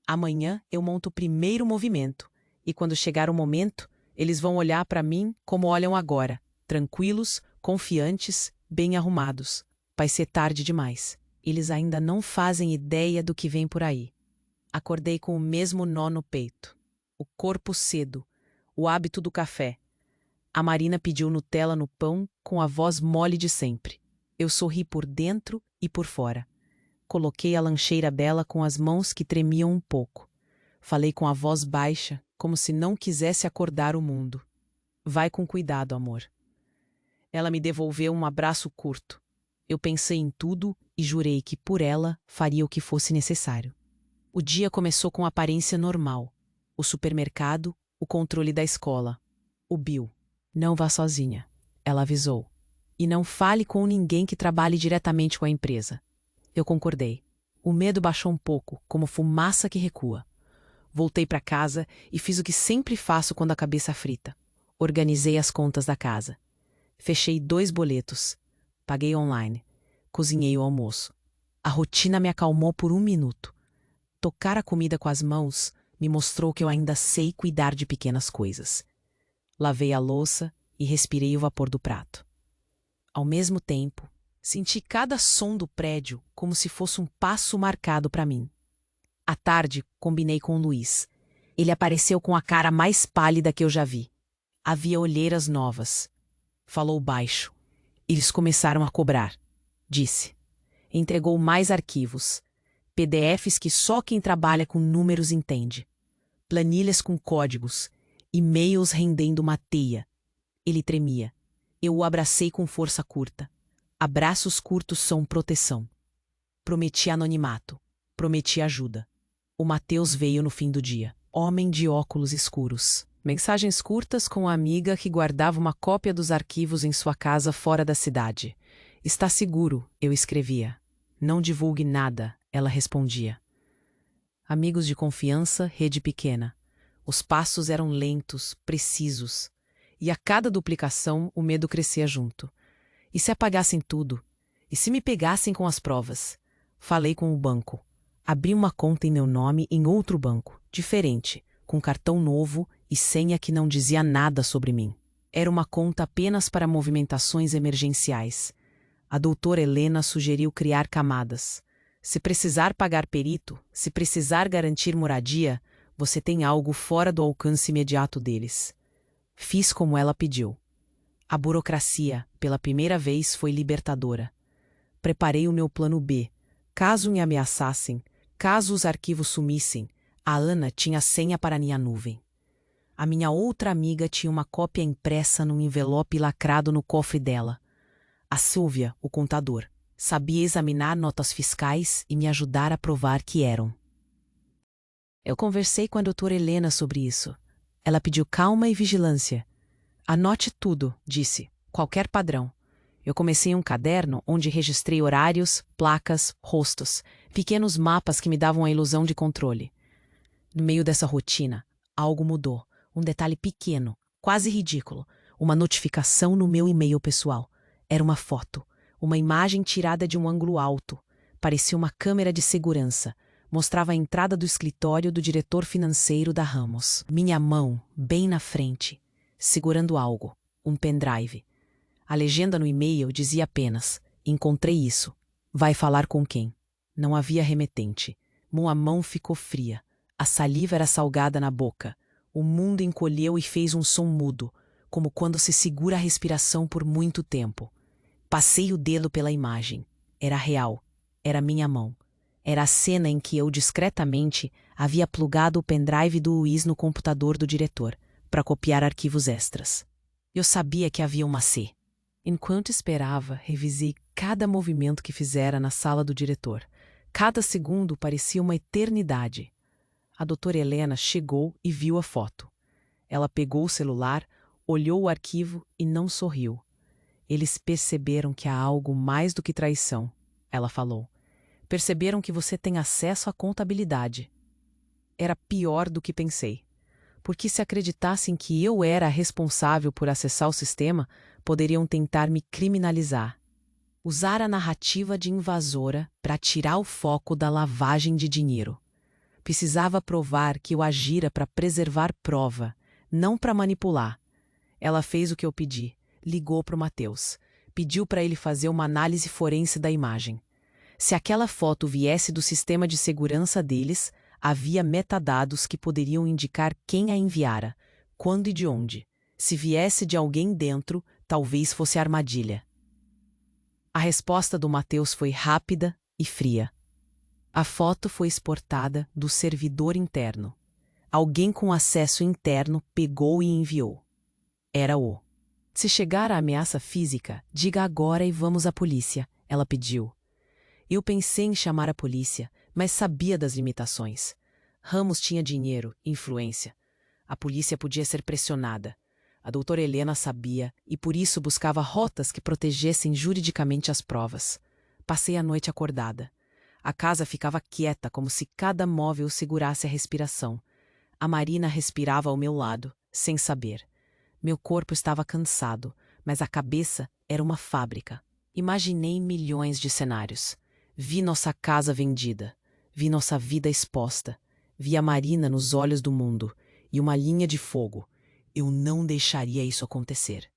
Amanhã eu monto o primeiro movimento. E quando chegar o momento, eles vão olhar para mim como olham agora. Tranquilos, confiantes, bem arrumados. Vai ser tarde demais. Eles ainda não fazem ideia do que vem por aí. Acordei com o mesmo nó no peito. O corpo cedo. O hábito do café. A Marina pediu Nutella no pão com a voz mole de sempre. Eu sorri por dentro e por fora. Coloquei a lancheira dela com as mãos que tremiam um pouco. Falei com a voz baixa, como se não quisesse acordar o mundo. Vai com cuidado, amor. Ela me devolveu um abraço curto. Eu pensei em tudo e jurei que por ela faria o que fosse necessário. O dia começou com aparência normal. O supermercado, o controle da escola. O Bill. Não vá sozinha, ela avisou. E não fale com ninguém que trabalhe diretamente com a empresa. Eu concordei. O medo baixou um pouco, como fumaça que recua. Voltei para casa e fiz o que sempre faço quando a cabeça frita. Organizei as contas da casa. Fechei 2 boletos. Paguei online. Cozinhei o almoço. A rotina me acalmou por 1 minuto. Tocar a comida com as mãos me mostrou que eu ainda sei cuidar de pequenas coisas. Lavei a louça e respirei o vapor do prato. Ao mesmo tempo, senti cada som do prédio como se fosse um passo marcado para mim. À tarde, combinei com o Luiz. Ele apareceu com a cara mais pálida que eu já vi. Havia olheiras novas. Falou baixo. Eles começaram a cobrar. Disse. Entregou mais arquivos. PDFs que só quem trabalha com números entende. Planilhas com códigos. E-mails rendendo uma teia. Ele tremia. Eu o abracei com força curta. Abraços curtos são proteção. Prometi anonimato. Prometi ajuda. O Mateus veio no fim do dia. Homem de óculos escuros. Mensagens curtas com a amiga que guardava uma cópia dos arquivos em sua casa fora da cidade. Está seguro, eu escrevia. Não divulgue nada, ela respondia. Amigos de confiança, rede pequena. Os passos eram lentos, precisos. E a cada duplicação, o medo crescia junto. E se apagassem tudo? E se me pegassem com as provas? Falei com o banco. Abri uma conta em meu nome em outro banco, diferente, com cartão novo e senha que não dizia nada sobre mim. Era uma conta apenas para movimentações emergenciais. A doutora Helena sugeriu criar camadas. Se precisar pagar perito, se precisar garantir moradia, você tem algo fora do alcance imediato deles. Fiz como ela pediu. A burocracia, pela primeira vez, foi libertadora. Preparei o meu plano B. Caso me ameaçassem, caso os arquivos sumissem, a Ana tinha senha para minha nuvem. A minha outra amiga tinha uma cópia impressa num envelope lacrado no cofre dela. A Silvia, o contador, sabia examinar notas fiscais e me ajudar a provar que eram. Eu conversei com a doutora Helena sobre isso. Ela pediu calma e vigilância. Anote tudo, disse, qualquer padrão. Eu comecei um caderno onde registrei horários, placas, rostos, pequenos mapas que me davam a ilusão de controle. No meio dessa rotina, algo mudou. Um detalhe pequeno, quase ridículo. Uma notificação no meu e-mail pessoal. Era uma foto, uma imagem tirada de um ângulo alto. Parecia uma câmera de segurança. Mostrava a entrada do escritório do diretor financeiro da Ramos. Minha mão, bem na frente, segurando algo, um pendrive. A legenda no e-mail dizia apenas: encontrei isso. Vai falar com quem? Não havia remetente. A mão ficou fria. A saliva era salgada na boca. O mundo encolheu e fez um som mudo, como quando se segura a respiração por muito tempo. Passei o dedo pela imagem. Era real. Era minha mão. Era a cena em que eu, discretamente, havia plugado o pendrive do Luiz no computador do diretor, para copiar arquivos extras. Eu sabia que havia uma C. Enquanto esperava, revisei cada movimento que fizera na sala do diretor. Cada segundo parecia uma eternidade. A doutora Helena chegou e viu a foto. Ela pegou o celular, olhou o arquivo e não sorriu. Eles perceberam que há algo mais do que traição, ela falou. Perceberam que você tem acesso à contabilidade. Era pior do que pensei. Porque se acreditassem que eu era a responsável por acessar o sistema, poderiam tentar me criminalizar. Usar a narrativa de invasora para tirar o foco da lavagem de dinheiro. Precisava provar que eu agira para preservar prova, não para manipular. Ela fez o que eu pedi, ligou para o Mateus, pediu para ele fazer uma análise forense da imagem. Se aquela foto viesse do sistema de segurança deles, havia metadados que poderiam indicar quem a enviara, quando e de onde. Se viesse de alguém dentro, talvez fosse armadilha. A resposta do Mateus foi rápida e fria. A foto foi exportada do servidor interno. Alguém com acesso interno pegou e enviou. Era o. Se chegar a ameaça física, diga agora e vamos à polícia, ela pediu. Eu pensei em chamar a polícia, mas sabia das limitações. Ramos tinha dinheiro, influência. A polícia podia ser pressionada. A doutora Helena sabia e por isso buscava rotas que protegessem juridicamente as provas. Passei a noite acordada. A casa ficava quieta, como se cada móvel segurasse a respiração. A Marina respirava ao meu lado, sem saber. Meu corpo estava cansado, mas a cabeça era uma fábrica. Imaginei milhões de cenários. Vi nossa casa vendida. Vi nossa vida exposta. Vi a Marina nos olhos do mundo e uma linha de fogo. Eu não deixaria isso acontecer.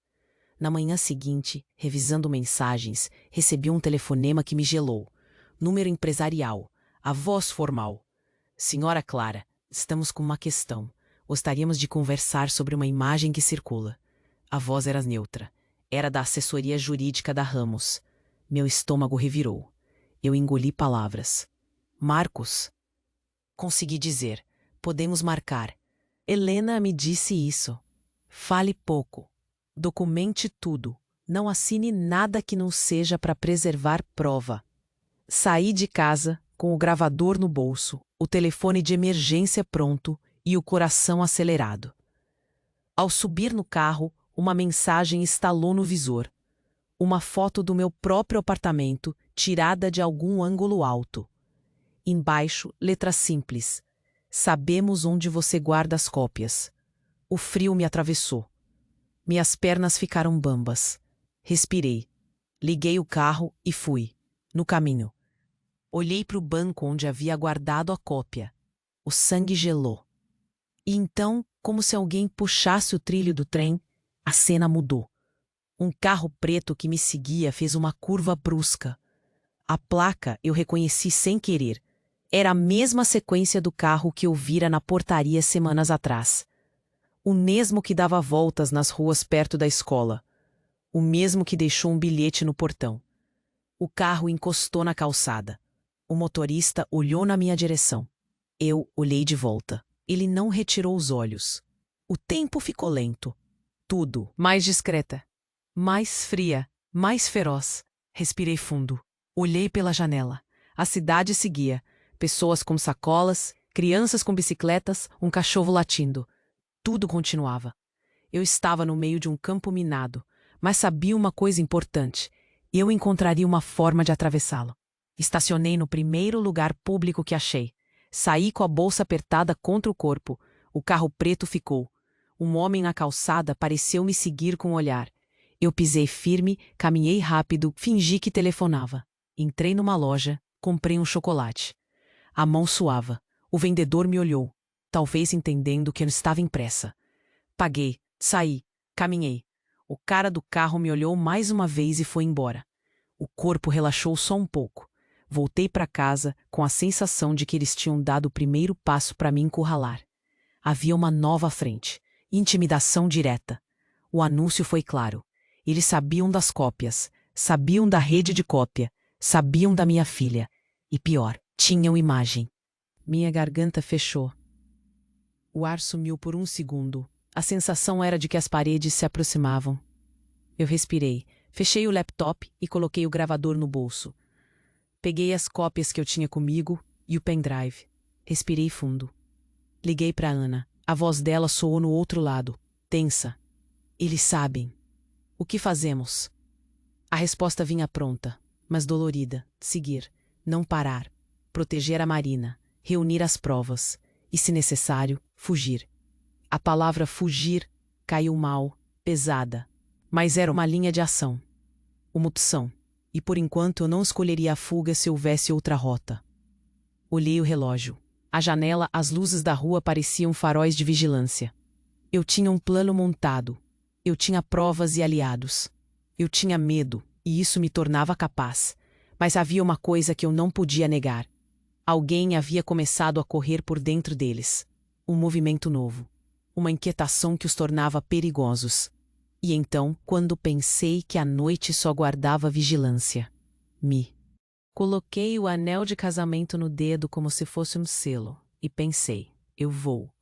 Na manhã seguinte, revisando mensagens, recebi um telefonema que me gelou. Número empresarial. A voz formal. Senhora Clara, estamos com uma questão. Gostaríamos de conversar sobre uma imagem que circula. A voz era neutra. Era da assessoria jurídica da Ramos. Meu estômago revirou. Eu engoli palavras. Marcos? Consegui dizer. Podemos marcar. Helena me disse isso. Fale pouco. Documente tudo. Não assine nada que não seja para preservar prova. Saí de casa com o gravador no bolso, o telefone de emergência pronto e o coração acelerado. Ao subir no carro, uma mensagem estalou no visor. Uma foto do meu próprio apartamento, tirada de algum ângulo alto. Embaixo, letra simples. Sabemos onde você guarda as cópias. O frio me atravessou. Minhas pernas ficaram bambas. Respirei. Liguei o carro e fui. No caminho. Olhei para o banco onde havia guardado a cópia. O sangue gelou. E então, como se alguém puxasse o trilho do trem, a cena mudou. Um carro preto que me seguia fez uma curva brusca. A placa eu reconheci sem querer. Era a mesma sequência do carro que eu vira na portaria semanas atrás. O mesmo que dava voltas nas ruas perto da escola. O mesmo que deixou um bilhete no portão. O carro encostou na calçada. O motorista olhou na minha direção. Eu olhei de volta. Ele não retirou os olhos. O tempo ficou lento. Tudo mais discreta, mais fria, mais feroz. Respirei fundo. Olhei pela janela. A cidade seguia. Pessoas com sacolas, crianças com bicicletas, um cachorro latindo. Tudo continuava. Eu estava no meio de um campo minado, mas sabia uma coisa importante. Eu encontraria uma forma de atravessá-lo. Estacionei no primeiro lugar público que achei. Saí com a bolsa apertada contra o corpo. O carro preto ficou. Um homem na calçada pareceu me seguir com o olhar. Eu pisei firme, caminhei rápido, fingi que telefonava. Entrei numa loja, comprei um chocolate. A mão suava. O vendedor me olhou, talvez entendendo que eu estava em pressa. Paguei, saí, caminhei. O cara do carro me olhou mais uma vez e foi embora. O corpo relaxou só um pouco. Voltei para casa com a sensação de que eles tinham dado o primeiro passo para me encurralar. Havia uma nova frente. Intimidação direta. O anúncio foi claro. Eles sabiam das cópias, sabiam da rede de cópia, sabiam da minha filha. E pior, tinham imagem. Minha garganta fechou. O ar sumiu por um segundo. A sensação era de que as paredes se aproximavam. Eu respirei, fechei o laptop e coloquei o gravador no bolso. Peguei as cópias que eu tinha comigo e o pendrive. Respirei fundo. Liguei para Ana. A voz dela soou no outro lado, tensa. Eles sabem. O que fazemos? A resposta vinha pronta, mas dolorida. Seguir, não parar, proteger a Marina, reunir as provas e, se necessário, fugir. A palavra fugir caiu mal, pesada, mas era uma linha de ação. Uma opção. E por enquanto eu não escolheria a fuga se houvesse outra rota. Olhei o relógio. À janela, as luzes da rua pareciam faróis de vigilância. Eu tinha um plano montado. Eu tinha provas e aliados. Eu tinha medo, e isso me tornava capaz. Mas havia uma coisa que eu não podia negar. Alguém havia começado a correr por dentro deles. Um movimento novo. Uma inquietação que os tornava perigosos. E então, quando pensei que a noite só guardava vigilância, coloquei o anel de casamento no dedo como se fosse um selo, e pensei, eu vou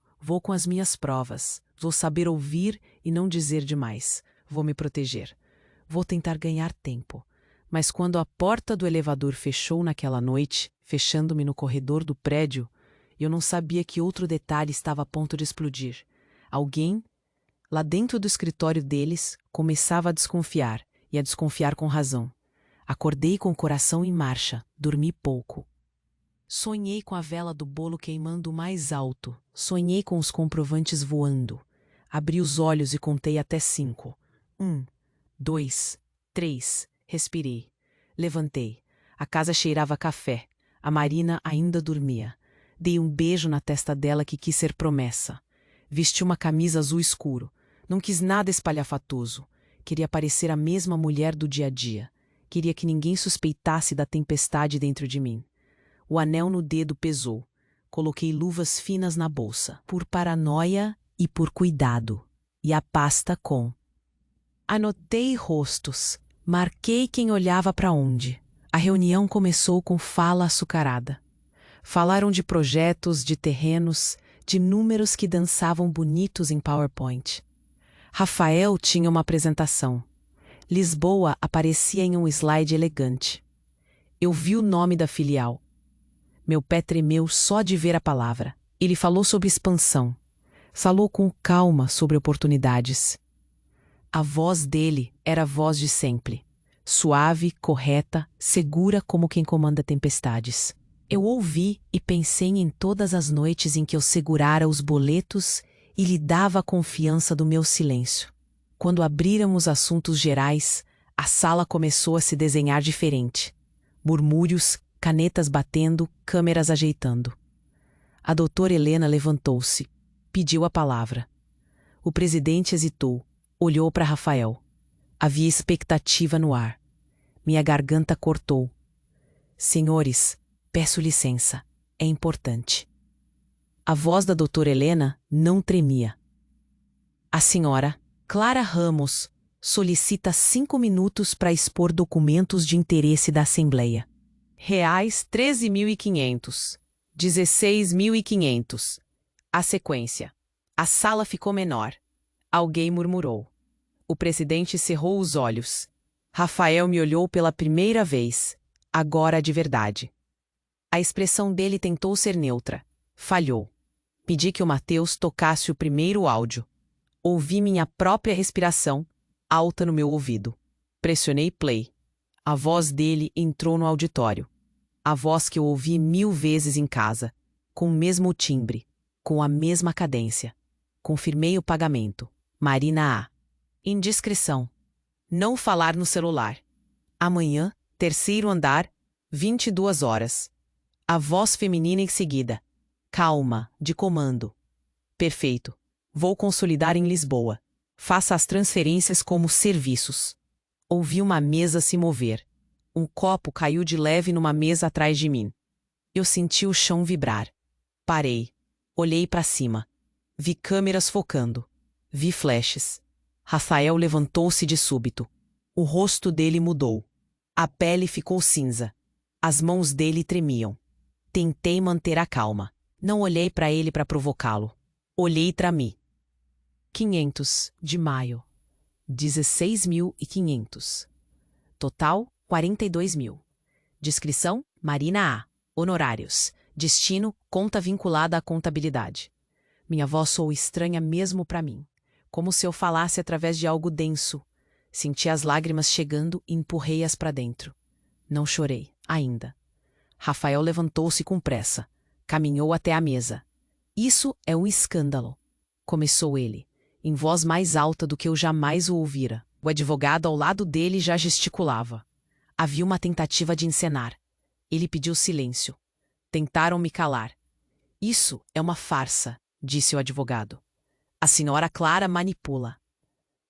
com as minhas provas, vou saber ouvir e não dizer demais, vou me proteger, vou tentar ganhar tempo. Mas quando a porta do elevador fechou naquela noite, fechando-me no corredor do prédio, eu não sabia que outro detalhe estava a ponto de explodir. Alguém, lá dentro do escritório deles, começava a desconfiar, e a desconfiar com razão. Acordei com o coração em marcha, dormi pouco. Sonhei com a vela do bolo queimando mais alto, sonhei com os comprovantes voando. Abri os olhos e contei até 5. 1, 2, 3, respirei. Levantei. A casa cheirava a café. A Marina ainda dormia. Dei um beijo na testa dela que quis ser promessa. Vesti uma camisa azul escuro. Não quis nada espalhafatoso. Queria parecer a mesma mulher do dia a dia. Queria que ninguém suspeitasse da tempestade dentro de mim. O anel no dedo pesou. Coloquei luvas finas na bolsa, por paranoia e por cuidado. E a pasta com. Anotei rostos. Marquei quem olhava para onde. A reunião começou com fala açucarada. Falaram de projetos, de terrenos, de números que dançavam bonitos em PowerPoint. Rafael tinha uma apresentação. Lisboa aparecia em um slide elegante. Eu vi o nome da filial. Meu pé tremeu só de ver a palavra. Ele falou sobre expansão. Falou com calma sobre oportunidades. A voz dele era a voz de sempre. Suave, correta, segura como quem comanda tempestades. Eu ouvi e pensei em todas as noites em que eu segurara os boletos e lhe dava a confiança do meu silêncio. Quando abriram os assuntos gerais, a sala começou a se desenhar diferente. Murmúrios, canetas batendo, câmeras ajeitando. A doutora Helena levantou-se, pediu a palavra. O presidente hesitou, olhou para Rafael. Havia expectativa no ar. Minha garganta cortou. Senhores, peço licença, é importante. A voz da doutora Helena não tremia. A senhora Clara Ramos solicita 5 minutos para expor documentos de interesse da Assembleia. Reais 13.500, 16.500. A sequência. A sala ficou menor. Alguém murmurou. O presidente cerrou os olhos. Rafael me olhou pela primeira vez, agora de verdade. A expressão dele tentou ser neutra. Falhou. Pedi que o Mateus tocasse o primeiro áudio. Ouvi minha própria respiração, alta no meu ouvido. Pressionei play. A voz dele entrou no auditório. A voz que eu ouvi 1000 vezes em casa, com o mesmo timbre, com a mesma cadência. Confirmei o pagamento. Marina A. Indiscrição. Não falar no celular. Amanhã, terceiro andar, 22 horas. A voz feminina em seguida. Calma, de comando. Perfeito. Vou consolidar em Lisboa. Faça as transferências como serviços. Ouvi uma mesa se mover. Um copo caiu de leve numa mesa atrás de mim. Eu senti o chão vibrar. Parei. Olhei para cima. Vi câmeras focando. Vi flashes. Rafael levantou-se de súbito. O rosto dele mudou. A pele ficou cinza. As mãos dele tremiam. Tentei manter a calma. Não olhei para ele para provocá-lo. Olhei para mim. 500 de maio. 16.500. Total, 42.000. Descrição, Marina A. Honorários. Destino, conta vinculada à contabilidade. Minha voz soou estranha mesmo para mim. Como se eu falasse através de algo denso. Senti as lágrimas chegando e empurrei-as para dentro. Não chorei, ainda. Rafael levantou-se com pressa. Caminhou até a mesa. Isso é um escândalo. Começou ele, em voz mais alta do que eu jamais o ouvira. O advogado ao lado dele já gesticulava. Havia uma tentativa de encenar. Ele pediu silêncio. Tentaram me calar. Isso é uma farsa, disse o advogado. A senhora Clara manipula.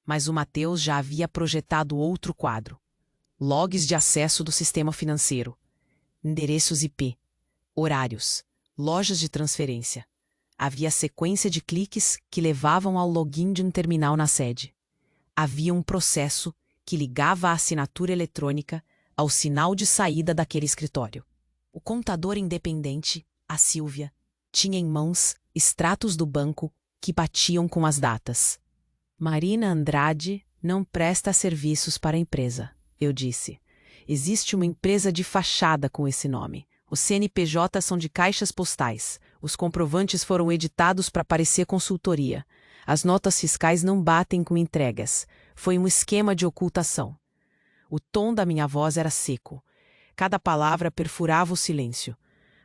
Mas o Mateus já havia projetado outro quadro. Logs de acesso do sistema financeiro. Endereços IP. Horários. Lojas de transferência. Havia sequência de cliques que levavam ao login de um terminal na sede. Havia um processo que ligava a assinatura eletrônica ao sinal de saída daquele escritório. O contador independente, a Sílvia, tinha em mãos extratos do banco que batiam com as datas. Marina Andrade não presta serviços para a empresa, eu disse. Existe uma empresa de fachada com esse nome. Os CNPJ são de caixas postais. Os comprovantes foram editados para parecer consultoria. As notas fiscais não batem com entregas. Foi um esquema de ocultação. O tom da minha voz era seco. Cada palavra perfurava o silêncio.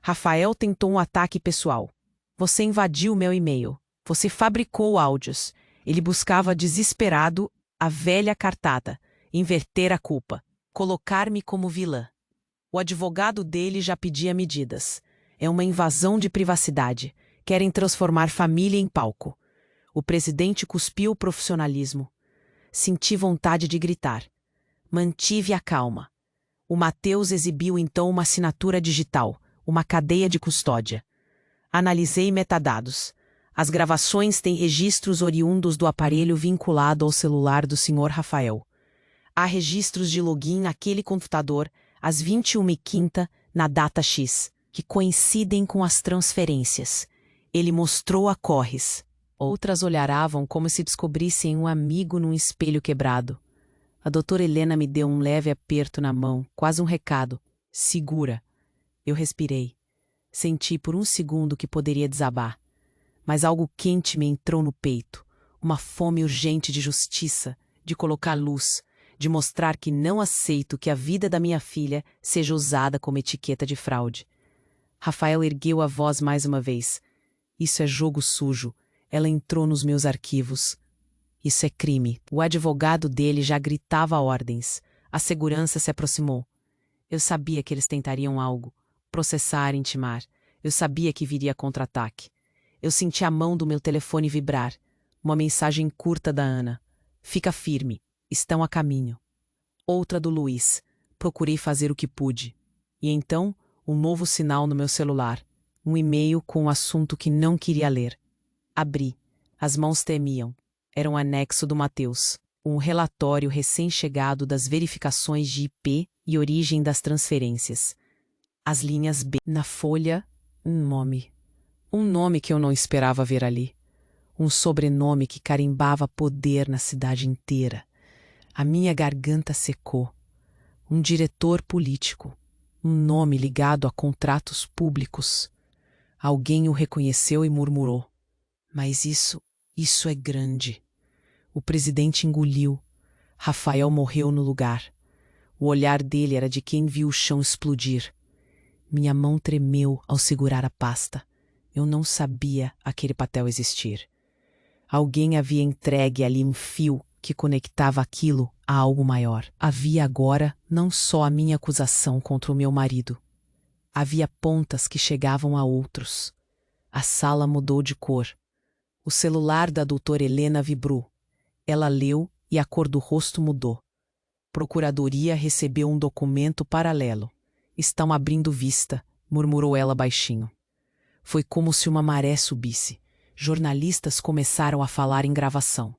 Rafael tentou um ataque pessoal. Você invadiu meu e-mail. Você fabricou áudios. Ele buscava desesperado a velha cartada, inverter a culpa, colocar-me como vilã. O advogado dele já pedia medidas. É uma invasão de privacidade. Querem transformar família em palco. O presidente cuspiu o profissionalismo. Senti vontade de gritar. Mantive a calma. O Mateus exibiu então uma assinatura digital, uma cadeia de custódia. Analisei metadados. As gravações têm registros oriundos do aparelho vinculado ao celular do Sr. Rafael. Há registros de login naquele computador às 21h15 na data X, que coincidem com as transferências. Ele mostrou a Corres. Outras olharavam como se descobrissem um amigo num espelho quebrado. A doutora Helena me deu um leve aperto na mão, quase um recado. Segura. Eu respirei. Senti por um segundo que poderia desabar. Mas algo quente me entrou no peito. Uma fome urgente de justiça, de colocar luz, de mostrar que não aceito que a vida da minha filha seja usada como etiqueta de fraude. Rafael ergueu a voz mais uma vez. Isso é jogo sujo. Ela entrou nos meus arquivos. Isso é crime. O advogado dele já gritava ordens. A segurança se aproximou. Eu sabia que eles tentariam algo. Processar, intimar. Eu sabia que viria contra-ataque. Eu senti a mão do meu telefone vibrar. Uma mensagem curta da Ana. Fica firme. Estão a caminho. Outra do Luiz. Procurei fazer o que pude. E então, um novo sinal no meu celular. Um e-mail com um assunto que não queria ler. Abri. As mãos tremiam. Era um anexo do Mateus. Um relatório recém-chegado das verificações de IP e origem das transferências. As linhas B. Na folha, um nome. Um nome que eu não esperava ver ali. Um sobrenome que carimbava poder na cidade inteira. A minha garganta secou. Um diretor político. Um nome ligado a contratos públicos. Alguém o reconheceu e murmurou. Mas isso é grande. O presidente engoliu. Rafael morreu no lugar. O olhar dele era de quem viu o chão explodir. Minha mão tremeu ao segurar a pasta. Eu não sabia aquele papel existir. Alguém havia entregue ali um fio que conectava aquilo a algo maior. Havia agora não só a minha acusação contra o meu marido. Havia pontas que chegavam a outros. A sala mudou de cor. O celular da doutora Helena vibrou. Ela leu e a cor do rosto mudou. Procuradoria recebeu um documento paralelo. Estão abrindo vista, murmurou ela baixinho. Foi como se uma maré subisse. Jornalistas começaram a falar em gravação.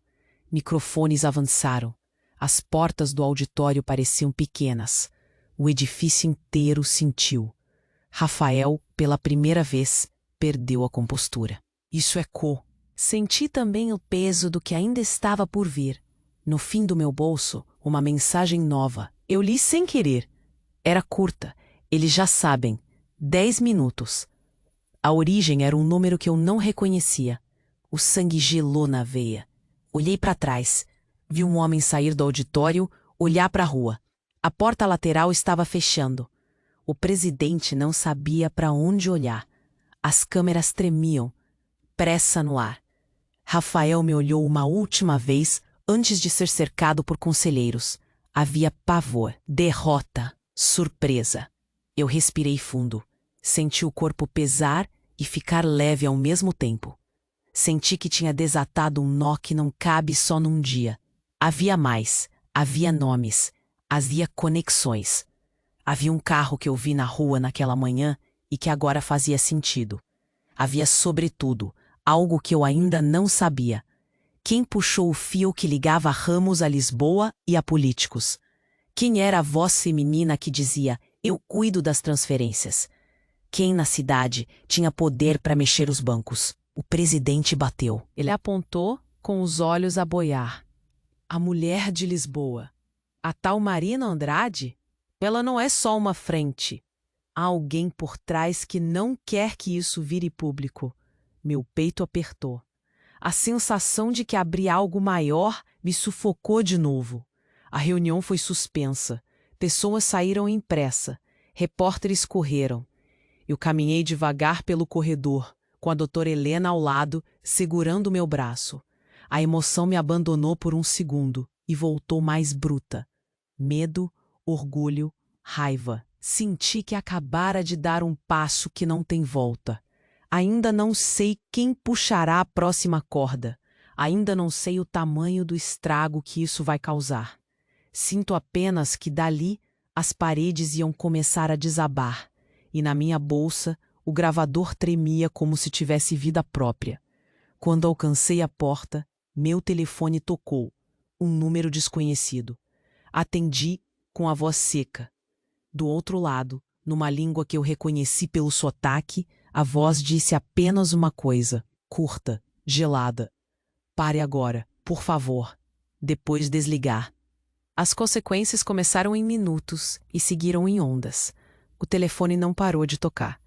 Microfones avançaram. As portas do auditório pareciam pequenas. O edifício inteiro sentiu. Rafael, pela primeira vez, perdeu a compostura. Isso ecoou. Senti também o peso do que ainda estava por vir. No fim do meu bolso, uma mensagem nova. Eu li sem querer. Era curta. Eles já sabem. 10 minutos. A origem era um número que eu não reconhecia. O sangue gelou na veia. Olhei para trás. Vi um homem sair do auditório, olhar para a rua. A porta lateral estava fechando. O presidente não sabia para onde olhar. As câmeras tremiam. Pressa no ar. Rafael me olhou uma última vez antes de ser cercado por conselheiros. Havia pavor, derrota, surpresa. Eu respirei fundo. Senti o corpo pesar e ficar leve ao mesmo tempo. Senti que tinha desatado um nó que não cabe só num dia. Havia mais, havia nomes, havia conexões. Havia um carro que eu vi na rua naquela manhã e que agora fazia sentido. Havia, sobretudo, algo que eu ainda não sabia. Quem puxou o fio que ligava Ramos a Lisboa e a políticos? Quem era a voz feminina que dizia, eu cuido das transferências? Quem na cidade tinha poder para mexer os bancos? O presidente bateu. Ele apontou com os olhos a boiar. A mulher de Lisboa. A tal Marina Andrade? Ela não é só uma frente. Há alguém por trás que não quer que isso vire público. Meu peito apertou. A sensação de que abri algo maior me sufocou de novo. A reunião foi suspensa. Pessoas saíram em pressa. Repórteres correram. Eu caminhei devagar pelo corredor, com a doutora Helena ao lado, segurando meu braço. A emoção me abandonou por um segundo e voltou mais bruta. Medo, orgulho, raiva. Senti que acabara de dar um passo que não tem volta. Ainda não sei quem puxará a próxima corda. Ainda não sei o tamanho do estrago que isso vai causar. Sinto apenas que dali as paredes iam começar a desabar, e na minha bolsa o gravador tremia como se tivesse vida própria. Quando alcancei a porta, meu telefone tocou, um número desconhecido. Atendi com a voz seca. Do outro lado, numa língua que eu reconheci pelo sotaque, a voz disse apenas uma coisa, curta, gelada. Pare agora, por favor. Depois desligar. As consequências começaram em minutos e seguiram em ondas. O telefone não parou de tocar.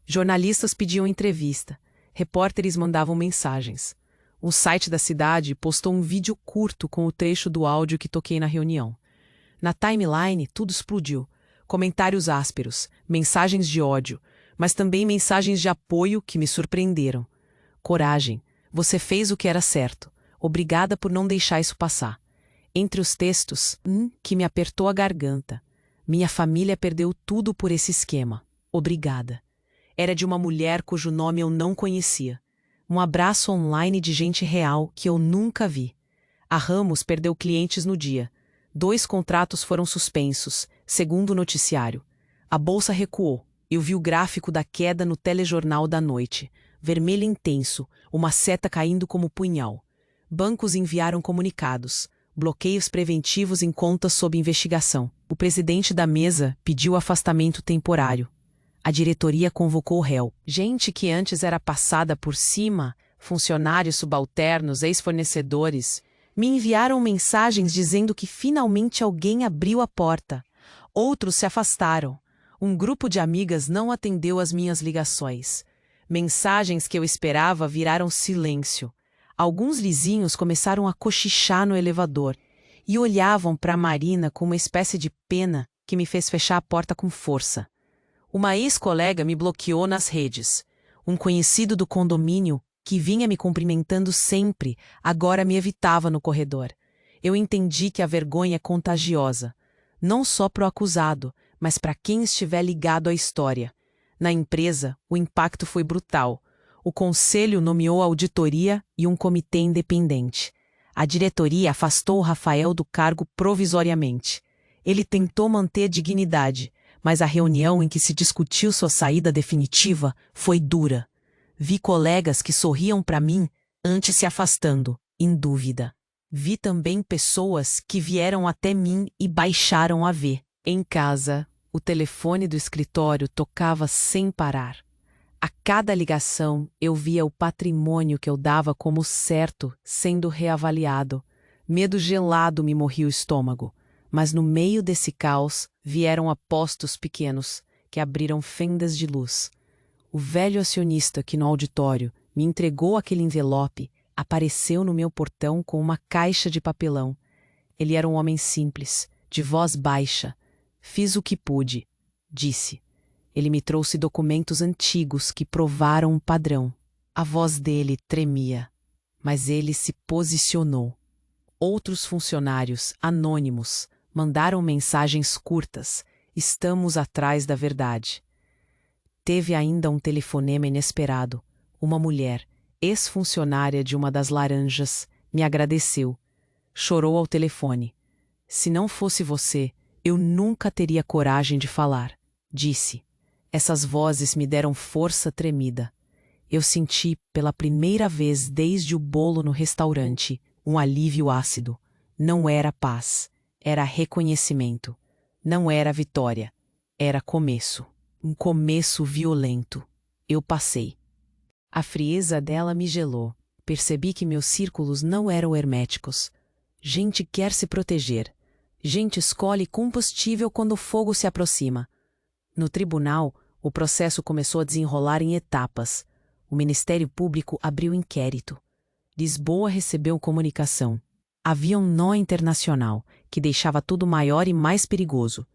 Jornalistas pediam entrevista. Repórteres mandavam mensagens. O site da cidade postou um vídeo curto com o trecho do áudio que toquei na reunião. Na timeline, tudo explodiu. Comentários ásperos, mensagens de ódio, mas também mensagens de apoio que me surpreenderam. Coragem, você fez o que era certo. Obrigada por não deixar isso passar. Entre os textos, que me apertou a garganta. Minha família perdeu tudo por esse esquema. Obrigada. Era de uma mulher cujo nome eu não conhecia. Um abraço online de gente real que eu nunca vi. A Ramos perdeu clientes no dia. 2 contratos foram suspensos, segundo o noticiário. A bolsa recuou. Eu vi o gráfico da queda no telejornal da noite. Vermelho intenso, uma seta caindo como punhal. Bancos enviaram comunicados. Bloqueios preventivos em contas sob investigação. O presidente da mesa pediu afastamento temporário. A diretoria convocou o réu. Gente que antes era passada por cima, funcionários subalternos, ex-fornecedores, me enviaram mensagens dizendo que finalmente alguém abriu a porta. Outros se afastaram. Um grupo de amigas não atendeu às minhas ligações. Mensagens que eu esperava viraram silêncio. Alguns vizinhos começaram a cochichar no elevador e olhavam para Marina com uma espécie de pena que me fez fechar a porta com força. Uma ex-colega me bloqueou nas redes. Um conhecido do condomínio, que vinha me cumprimentando sempre, agora me evitava no corredor. Eu entendi que a vergonha é contagiosa, não só para o acusado, mas para quem estiver ligado à história. Na empresa, o impacto foi brutal. O conselho nomeou auditoria e um comitê independente. A diretoria afastou o Rafael do cargo provisoriamente. Ele tentou manter a dignidade, mas a reunião em que se discutiu sua saída definitiva foi dura. Vi colegas que sorriam para mim, antes se afastando, em dúvida. Vi também pessoas que vieram até mim e baixaram a ver. Em casa, o telefone do escritório tocava sem parar. A cada ligação, eu via o patrimônio que eu dava como certo sendo reavaliado. Medo gelado me morria o estômago. Mas no meio desse caos, vieram apostos pequenos, que abriram fendas de luz. O velho acionista que no auditório me entregou aquele envelope apareceu no meu portão com uma caixa de papelão. Ele era um homem simples, de voz baixa. Fiz o que pude, disse. Ele me trouxe documentos antigos que provaram um padrão. A voz dele tremia, mas ele se posicionou. Outros funcionários, anônimos, mandaram mensagens curtas. Estamos atrás da verdade. Teve ainda um telefonema inesperado. Uma mulher, ex-funcionária de uma das laranjas, me agradeceu. Chorou ao telefone. Se não fosse você, eu nunca teria coragem de falar, disse. Essas vozes me deram força tremida. Eu senti, pela primeira vez desde o bolo no restaurante, um alívio ácido. Não era paz, era reconhecimento. Não era vitória, era começo. Um começo violento. Eu passei. A frieza dela me gelou. Percebi que meus círculos não eram herméticos. Gente quer se proteger. Gente escolhe combustível quando o fogo se aproxima. No tribunal, o processo começou a desenrolar em etapas. O Ministério Público abriu inquérito. Lisboa recebeu comunicação. Havia um nó internacional, que deixava tudo maior e mais perigoso.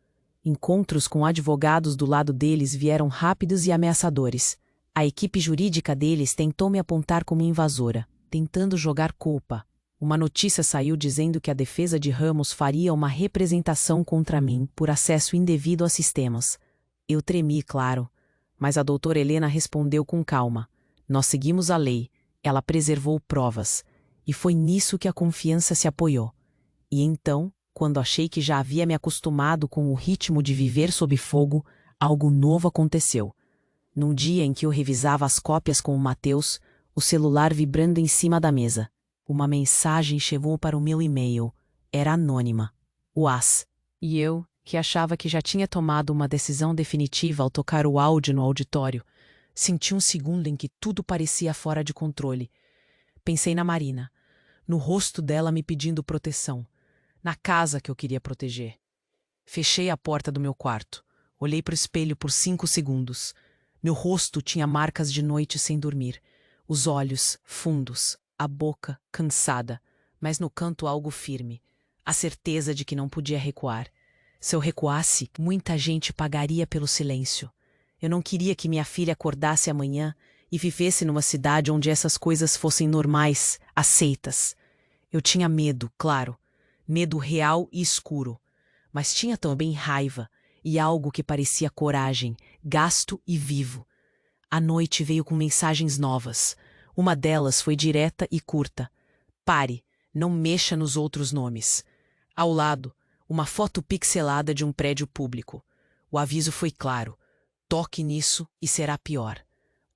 Encontros com advogados do lado deles vieram rápidos e ameaçadores. A equipe jurídica deles tentou me apontar como invasora, tentando jogar culpa. Uma notícia saiu dizendo que a defesa de Ramos faria uma representação contra mim por acesso indevido a sistemas. Eu tremi, claro, mas a doutora Helena respondeu com calma. Nós seguimos a lei, ela preservou provas, e foi nisso que a confiança se apoiou. E então, quando achei que já havia me acostumado com o ritmo de viver sob fogo, algo novo aconteceu. Num dia em que eu revisava as cópias com o Mateus, o celular vibrando em cima da mesa. Uma mensagem chegou para o meu e-mail. Era anônima. UAS. E eu, que achava que já tinha tomado uma decisão definitiva ao tocar o áudio no auditório, senti um segundo em que tudo parecia fora de controle. Pensei na Marina, no rosto dela me pedindo proteção. na casa que eu queria proteger. Fechei a porta do meu quarto. Olhei para o espelho por 5 segundos. Meu rosto tinha marcas de noite sem dormir. Os olhos fundos, a boca cansada, mas no canto algo firme. A certeza de que não podia recuar. Se eu recuasse, muita gente pagaria pelo silêncio. Eu não queria que minha filha acordasse amanhã e vivesse numa cidade onde essas coisas fossem normais, aceitas. Eu tinha medo, claro. Medo real e escuro. Mas tinha também raiva e algo que parecia coragem, gasto e vivo. A noite veio com mensagens novas. Uma delas foi direta e curta. Pare, não mexa nos outros nomes. Ao lado, uma foto pixelada de um prédio público. O aviso foi claro. Toque nisso e será pior.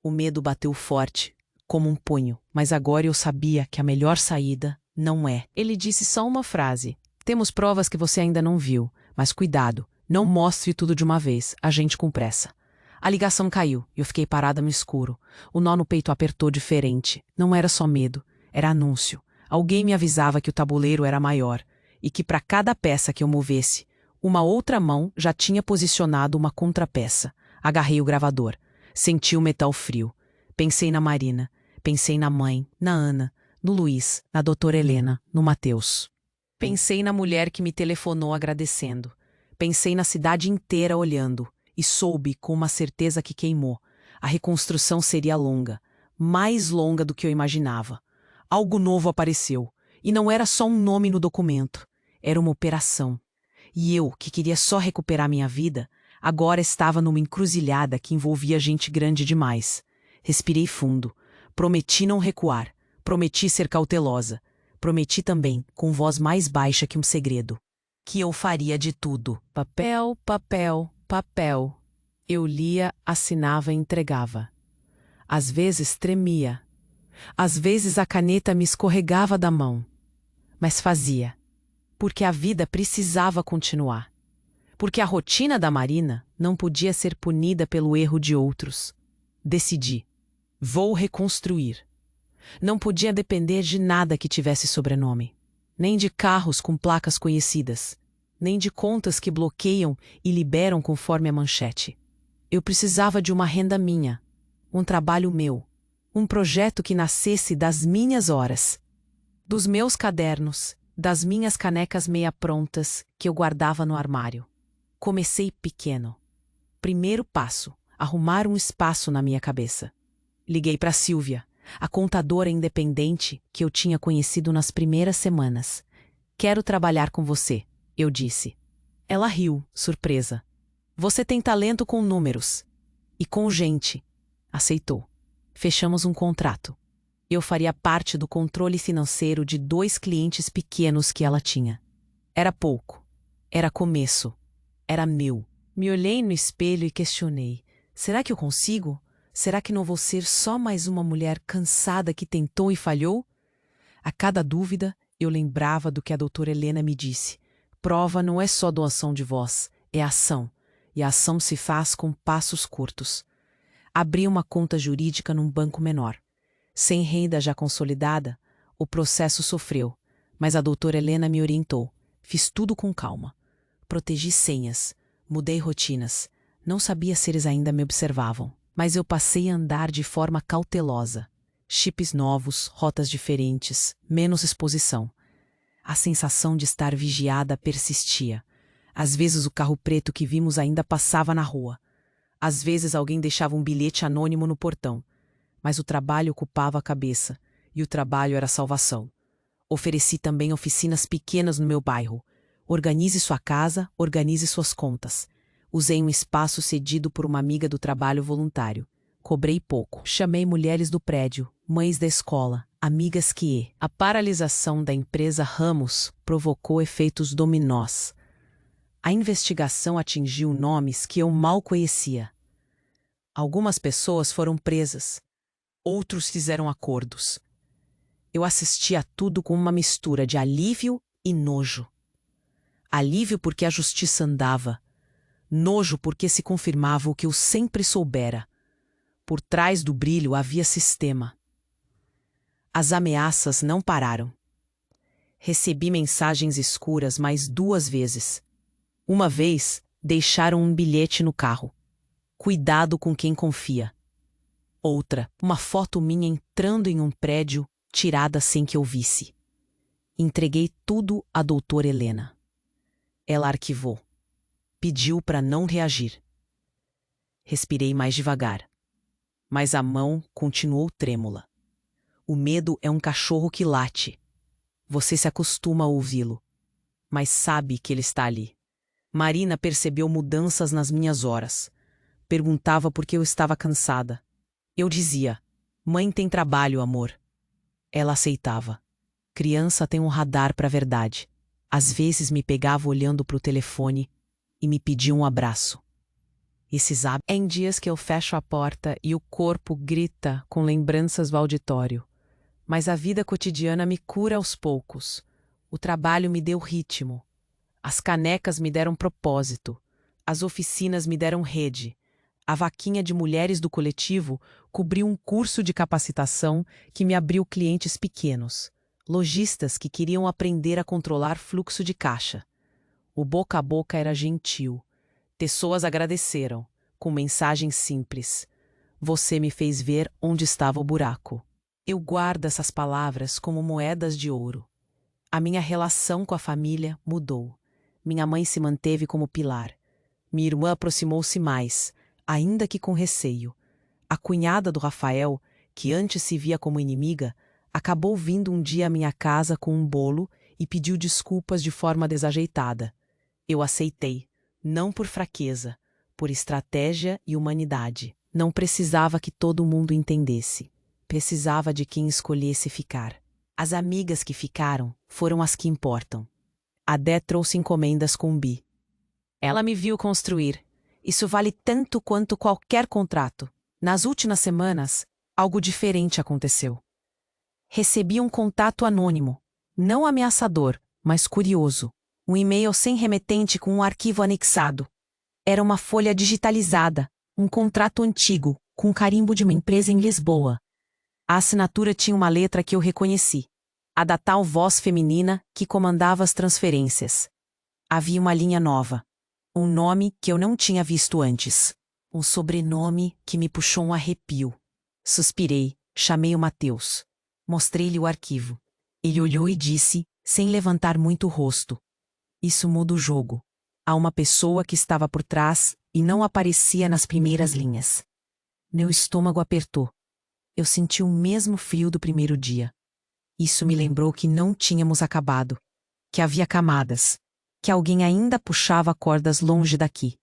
O medo bateu forte, como um punho, mas agora eu sabia que a melhor saída não é. Ele disse só uma frase. Temos provas que você ainda não viu, mas cuidado, não mostre tudo de uma vez, a gente com pressa. A ligação caiu e eu fiquei parada no escuro. O nó no peito apertou diferente. Não era só medo, era anúncio. Alguém me avisava que o tabuleiro era maior e que para cada peça que eu movesse, uma outra mão já tinha posicionado uma contrapeça. Agarrei o gravador. Senti o metal frio. Pensei na Marina. Pensei na mãe, na Ana, no Luiz, na doutora Helena, no Mateus. Pensei na mulher que me telefonou agradecendo. Pensei na cidade inteira olhando. E soube com uma certeza que queimou. A reconstrução seria longa. Mais longa do que eu imaginava. Algo novo apareceu. E não era só um nome no documento. Era uma operação. E eu, que queria só recuperar minha vida, agora estava numa encruzilhada que envolvia gente grande demais. Respirei fundo. Prometi não recuar. Prometi ser cautelosa. Prometi também, com voz mais baixa que um segredo, que eu faria de tudo. Papel, papel, papel. Eu lia, assinava e entregava. Às vezes tremia. Às vezes a caneta me escorregava da mão. Mas fazia. Porque a vida precisava continuar. Porque a rotina da Marina não podia ser punida pelo erro de outros. Decidi. Vou reconstruir. Não podia depender de nada que tivesse sobrenome. Nem de carros com placas conhecidas. Nem de contas que bloqueiam e liberam conforme a manchete. Eu precisava de uma renda minha. Um trabalho meu. Um projeto que nascesse das minhas horas. Dos meus cadernos. Das minhas canecas meia prontas que eu guardava no armário. Comecei pequeno. Primeiro passo, arrumar um espaço na minha cabeça. Liguei para Silvia, a contadora independente que eu tinha conhecido nas primeiras semanas. Quero trabalhar com você, eu disse. Ela riu, surpresa. Você tem talento com números. E com gente. Aceitou. Fechamos um contrato. Eu faria parte do controle financeiro de 2 clientes pequenos que ela tinha. Era pouco. Era começo. Era meu. Me olhei no espelho e questionei. Será que eu consigo? Será que não vou ser só mais uma mulher cansada que tentou e falhou? A cada dúvida, eu lembrava do que a doutora Helena me disse. Prova não é só doação de voz, é ação. E a ação se faz com passos curtos. Abri uma conta jurídica num banco menor. Sem renda já consolidada, o processo sofreu, mas a doutora Helena me orientou. Fiz tudo com calma. Protegi senhas, mudei rotinas. Não sabia se eles ainda me observavam, mas eu passei a andar de forma cautelosa. Chips novos, rotas diferentes, menos exposição. A sensação de estar vigiada persistia. Às vezes o carro preto que vimos ainda passava na rua. Às vezes alguém deixava um bilhete anônimo no portão. Mas o trabalho ocupava a cabeça, e o trabalho era salvação. Ofereci também oficinas pequenas no meu bairro. Organize sua casa, organize suas contas. Usei um espaço cedido por uma amiga do trabalho voluntário. Cobrei pouco. Chamei mulheres do prédio, mães da escola, amigas que... A paralisação da empresa Ramos provocou efeitos dominós. A investigação atingiu nomes que eu mal conhecia. Algumas pessoas foram presas. Outros fizeram acordos. Eu assisti a tudo com uma mistura de alívio e nojo. Alívio porque a justiça andava. Nojo porque se confirmava o que eu sempre soubera. Por trás do brilho havia sistema. As ameaças não pararam. Recebi mensagens escuras mais 2 vezes. Uma vez, deixaram um bilhete no carro. Cuidado com quem confia. Outra, uma foto minha entrando em um prédio, tirada sem que eu visse. Entreguei tudo à doutora Helena. Ela arquivou. Pediu para não reagir. Respirei mais devagar. Mas a mão continuou trêmula. O medo é um cachorro que late. Você se acostuma a ouvi-lo, mas sabe que ele está ali. Marina percebeu mudanças nas minhas horas. Perguntava por que eu estava cansada. Eu dizia: mãe tem trabalho, amor. Ela aceitava. Criança tem um radar para a verdade. Às vezes me pegava olhando para o telefone e me pedia um abraço. Esses hábitos. Em dias que eu fecho a porta e o corpo grita com lembranças do auditório. Mas a vida cotidiana me cura aos poucos. O trabalho me deu ritmo. As canecas me deram propósito. As oficinas me deram rede. A vaquinha de mulheres do coletivo cobriu um curso de capacitação que me abriu clientes pequenos, lojistas que queriam aprender a controlar fluxo de caixa. O boca a boca era gentil. Pessoas agradeceram, com mensagens simples. Você me fez ver onde estava o buraco. Eu guardo essas palavras como moedas de ouro. A minha relação com a família mudou. Minha mãe se manteve como pilar. Minha irmã aproximou-se mais, ainda que com receio. A cunhada do Rafael, que antes se via como inimiga, acabou vindo um dia à minha casa com um bolo e pediu desculpas de forma desajeitada. Eu aceitei, não por fraqueza, por estratégia e humanidade. Não precisava que todo mundo entendesse. Precisava de quem escolhesse ficar. As amigas que ficaram foram as que importam. A Dé trouxe encomendas com Bi. Ela me viu construir. Isso vale tanto quanto qualquer contrato. Nas últimas semanas, algo diferente aconteceu. Recebi um contato anônimo, não ameaçador, mas curioso. Um e-mail sem remetente com um arquivo anexado. Era uma folha digitalizada, um contrato antigo, com carimbo de uma empresa em Lisboa. A assinatura tinha uma letra que eu reconheci. A da tal voz feminina que comandava as transferências. Havia uma linha nova. Um nome que eu não tinha visto antes. Um sobrenome que me puxou um arrepio. Suspirei, chamei o Mateus. Mostrei-lhe o arquivo. Ele olhou e disse, sem levantar muito o rosto: isso muda o jogo. Há uma pessoa que estava por trás e não aparecia nas primeiras linhas. Meu estômago apertou. Eu senti o mesmo frio do primeiro dia. Isso me lembrou que não tínhamos acabado. Que havia camadas. Que alguém ainda puxava cordas longe daqui.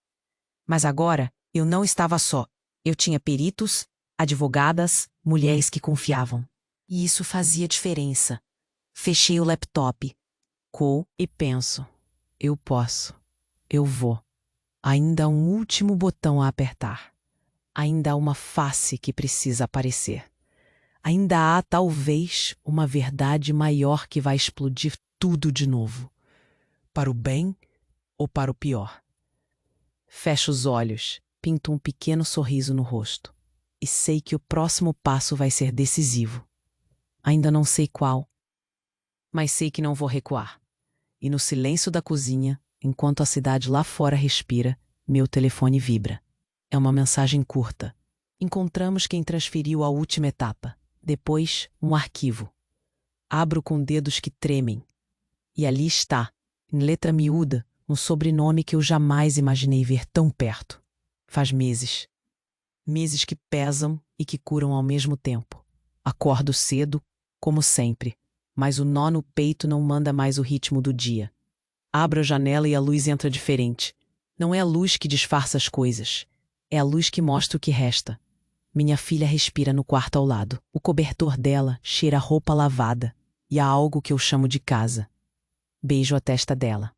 Mas agora, eu não estava só. Eu tinha peritos, advogadas, mulheres que confiavam. E isso fazia diferença. Fechei o laptop. E penso. Eu posso. Eu vou. Ainda há um último botão a apertar. Ainda há uma face que precisa aparecer. Ainda há, talvez, uma verdade maior que vai explodir tudo de novo. Para o bem ou para o pior. Fecho os olhos, pinto um pequeno sorriso no rosto. E sei que o próximo passo vai ser decisivo. Ainda não sei qual, mas sei que não vou recuar. E no silêncio da cozinha, enquanto a cidade lá fora respira, meu telefone vibra. É uma mensagem curta. Encontramos quem transferiu a última etapa. Depois, um arquivo. Abro com dedos que tremem. E ali está, em letra miúda, um sobrenome que eu jamais imaginei ver tão perto. Faz meses. Meses que pesam e que curam ao mesmo tempo. Acordo cedo, como sempre, mas o nó no peito não manda mais o ritmo do dia. Abro a janela e a luz entra diferente. Não é a luz que disfarça as coisas. É a luz que mostra o que resta. Minha filha respira no quarto ao lado. O cobertor dela cheira a roupa lavada e a algo que eu chamo de casa. Beijo a testa dela.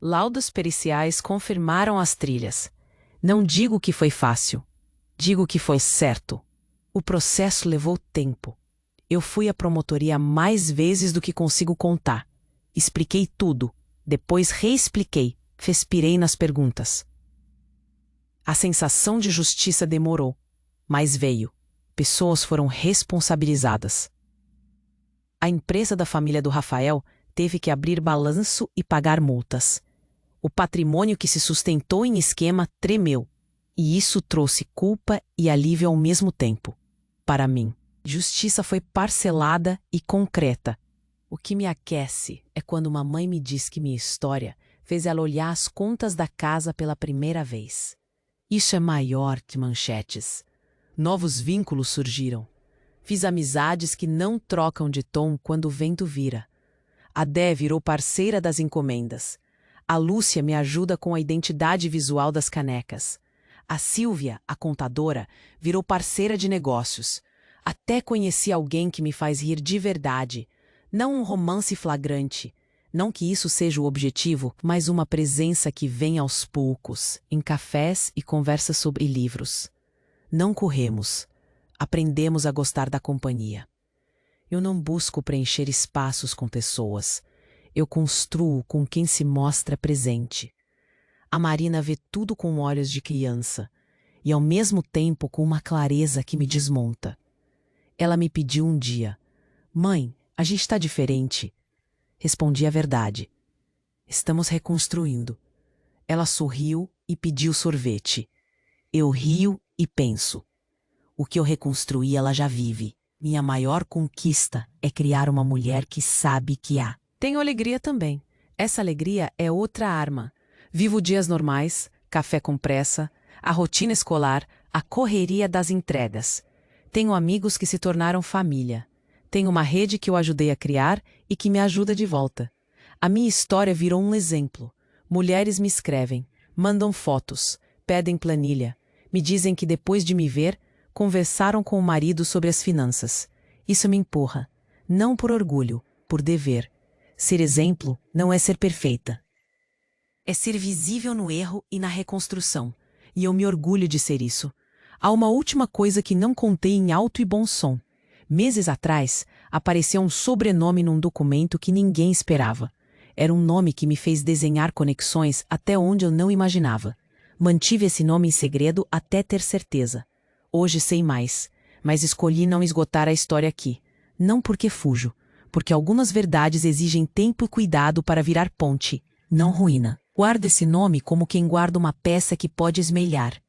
Laudos periciais confirmaram as trilhas. Não digo que foi fácil. Digo que foi certo. O processo levou tempo. Eu fui à promotoria mais vezes do que consigo contar. Expliquei tudo. Depois reexpliquei. Respirei nas perguntas. A sensação de justiça demorou, mas veio. Pessoas foram responsabilizadas. A empresa da família do Rafael teve que abrir balanço e pagar multas. O patrimônio que se sustentou em esquema tremeu, e isso trouxe culpa e alívio ao mesmo tempo. Para mim, justiça foi parcelada e concreta. O que me aquece é quando uma mãe me diz que minha história fez ela olhar as contas da casa pela primeira vez. Isso é maior que manchetes. Novos vínculos surgiram. Fiz amizades que não trocam de tom quando o vento vira. A Dé virou parceira das encomendas. A Lúcia me ajuda com a identidade visual das canecas. A Silvia, a contadora, virou parceira de negócios. Até conheci alguém que me faz rir de verdade. Não um romance flagrante. Não que isso seja o objetivo, mas uma presença que vem aos poucos, em cafés e conversas sobre livros. Não corremos. Aprendemos a gostar da companhia. Eu não busco preencher espaços com pessoas. Eu construo com quem se mostra presente. A Marina vê tudo com olhos de criança e, ao mesmo tempo, com uma clareza que me desmonta. Ela me pediu um dia: "Mãe, a gente está diferente." Respondi a verdade. "Estamos reconstruindo." Ela sorriu e pediu sorvete. Eu rio e penso: o que eu reconstruí ela já vive. Minha maior conquista é criar uma mulher que sabe que há. Tenho alegria também. Essa alegria é outra arma. Vivo dias normais, café com pressa, a rotina escolar, a correria das entregas. Tenho amigos que se tornaram família. Tenho uma rede que eu ajudei a criar e que me ajuda de volta. A minha história virou um exemplo. Mulheres me escrevem, mandam fotos, pedem planilha, me dizem que depois de me ver, conversaram com o marido sobre as finanças. Isso me empurra, não por orgulho, por dever. Ser exemplo não é ser perfeita. É ser visível no erro e na reconstrução. E eu me orgulho de ser isso. Há uma última coisa que não contei em alto e bom som. Meses atrás, apareceu um sobrenome num documento que ninguém esperava. Era um nome que me fez desenhar conexões até onde eu não imaginava. Mantive esse nome em segredo até ter certeza. Hoje sei mais, mas escolhi não esgotar a história aqui. Não porque fujo, porque algumas verdades exigem tempo e cuidado para virar ponte, não ruína. Guarda esse nome como quem guarda uma peça que pode esmelhar.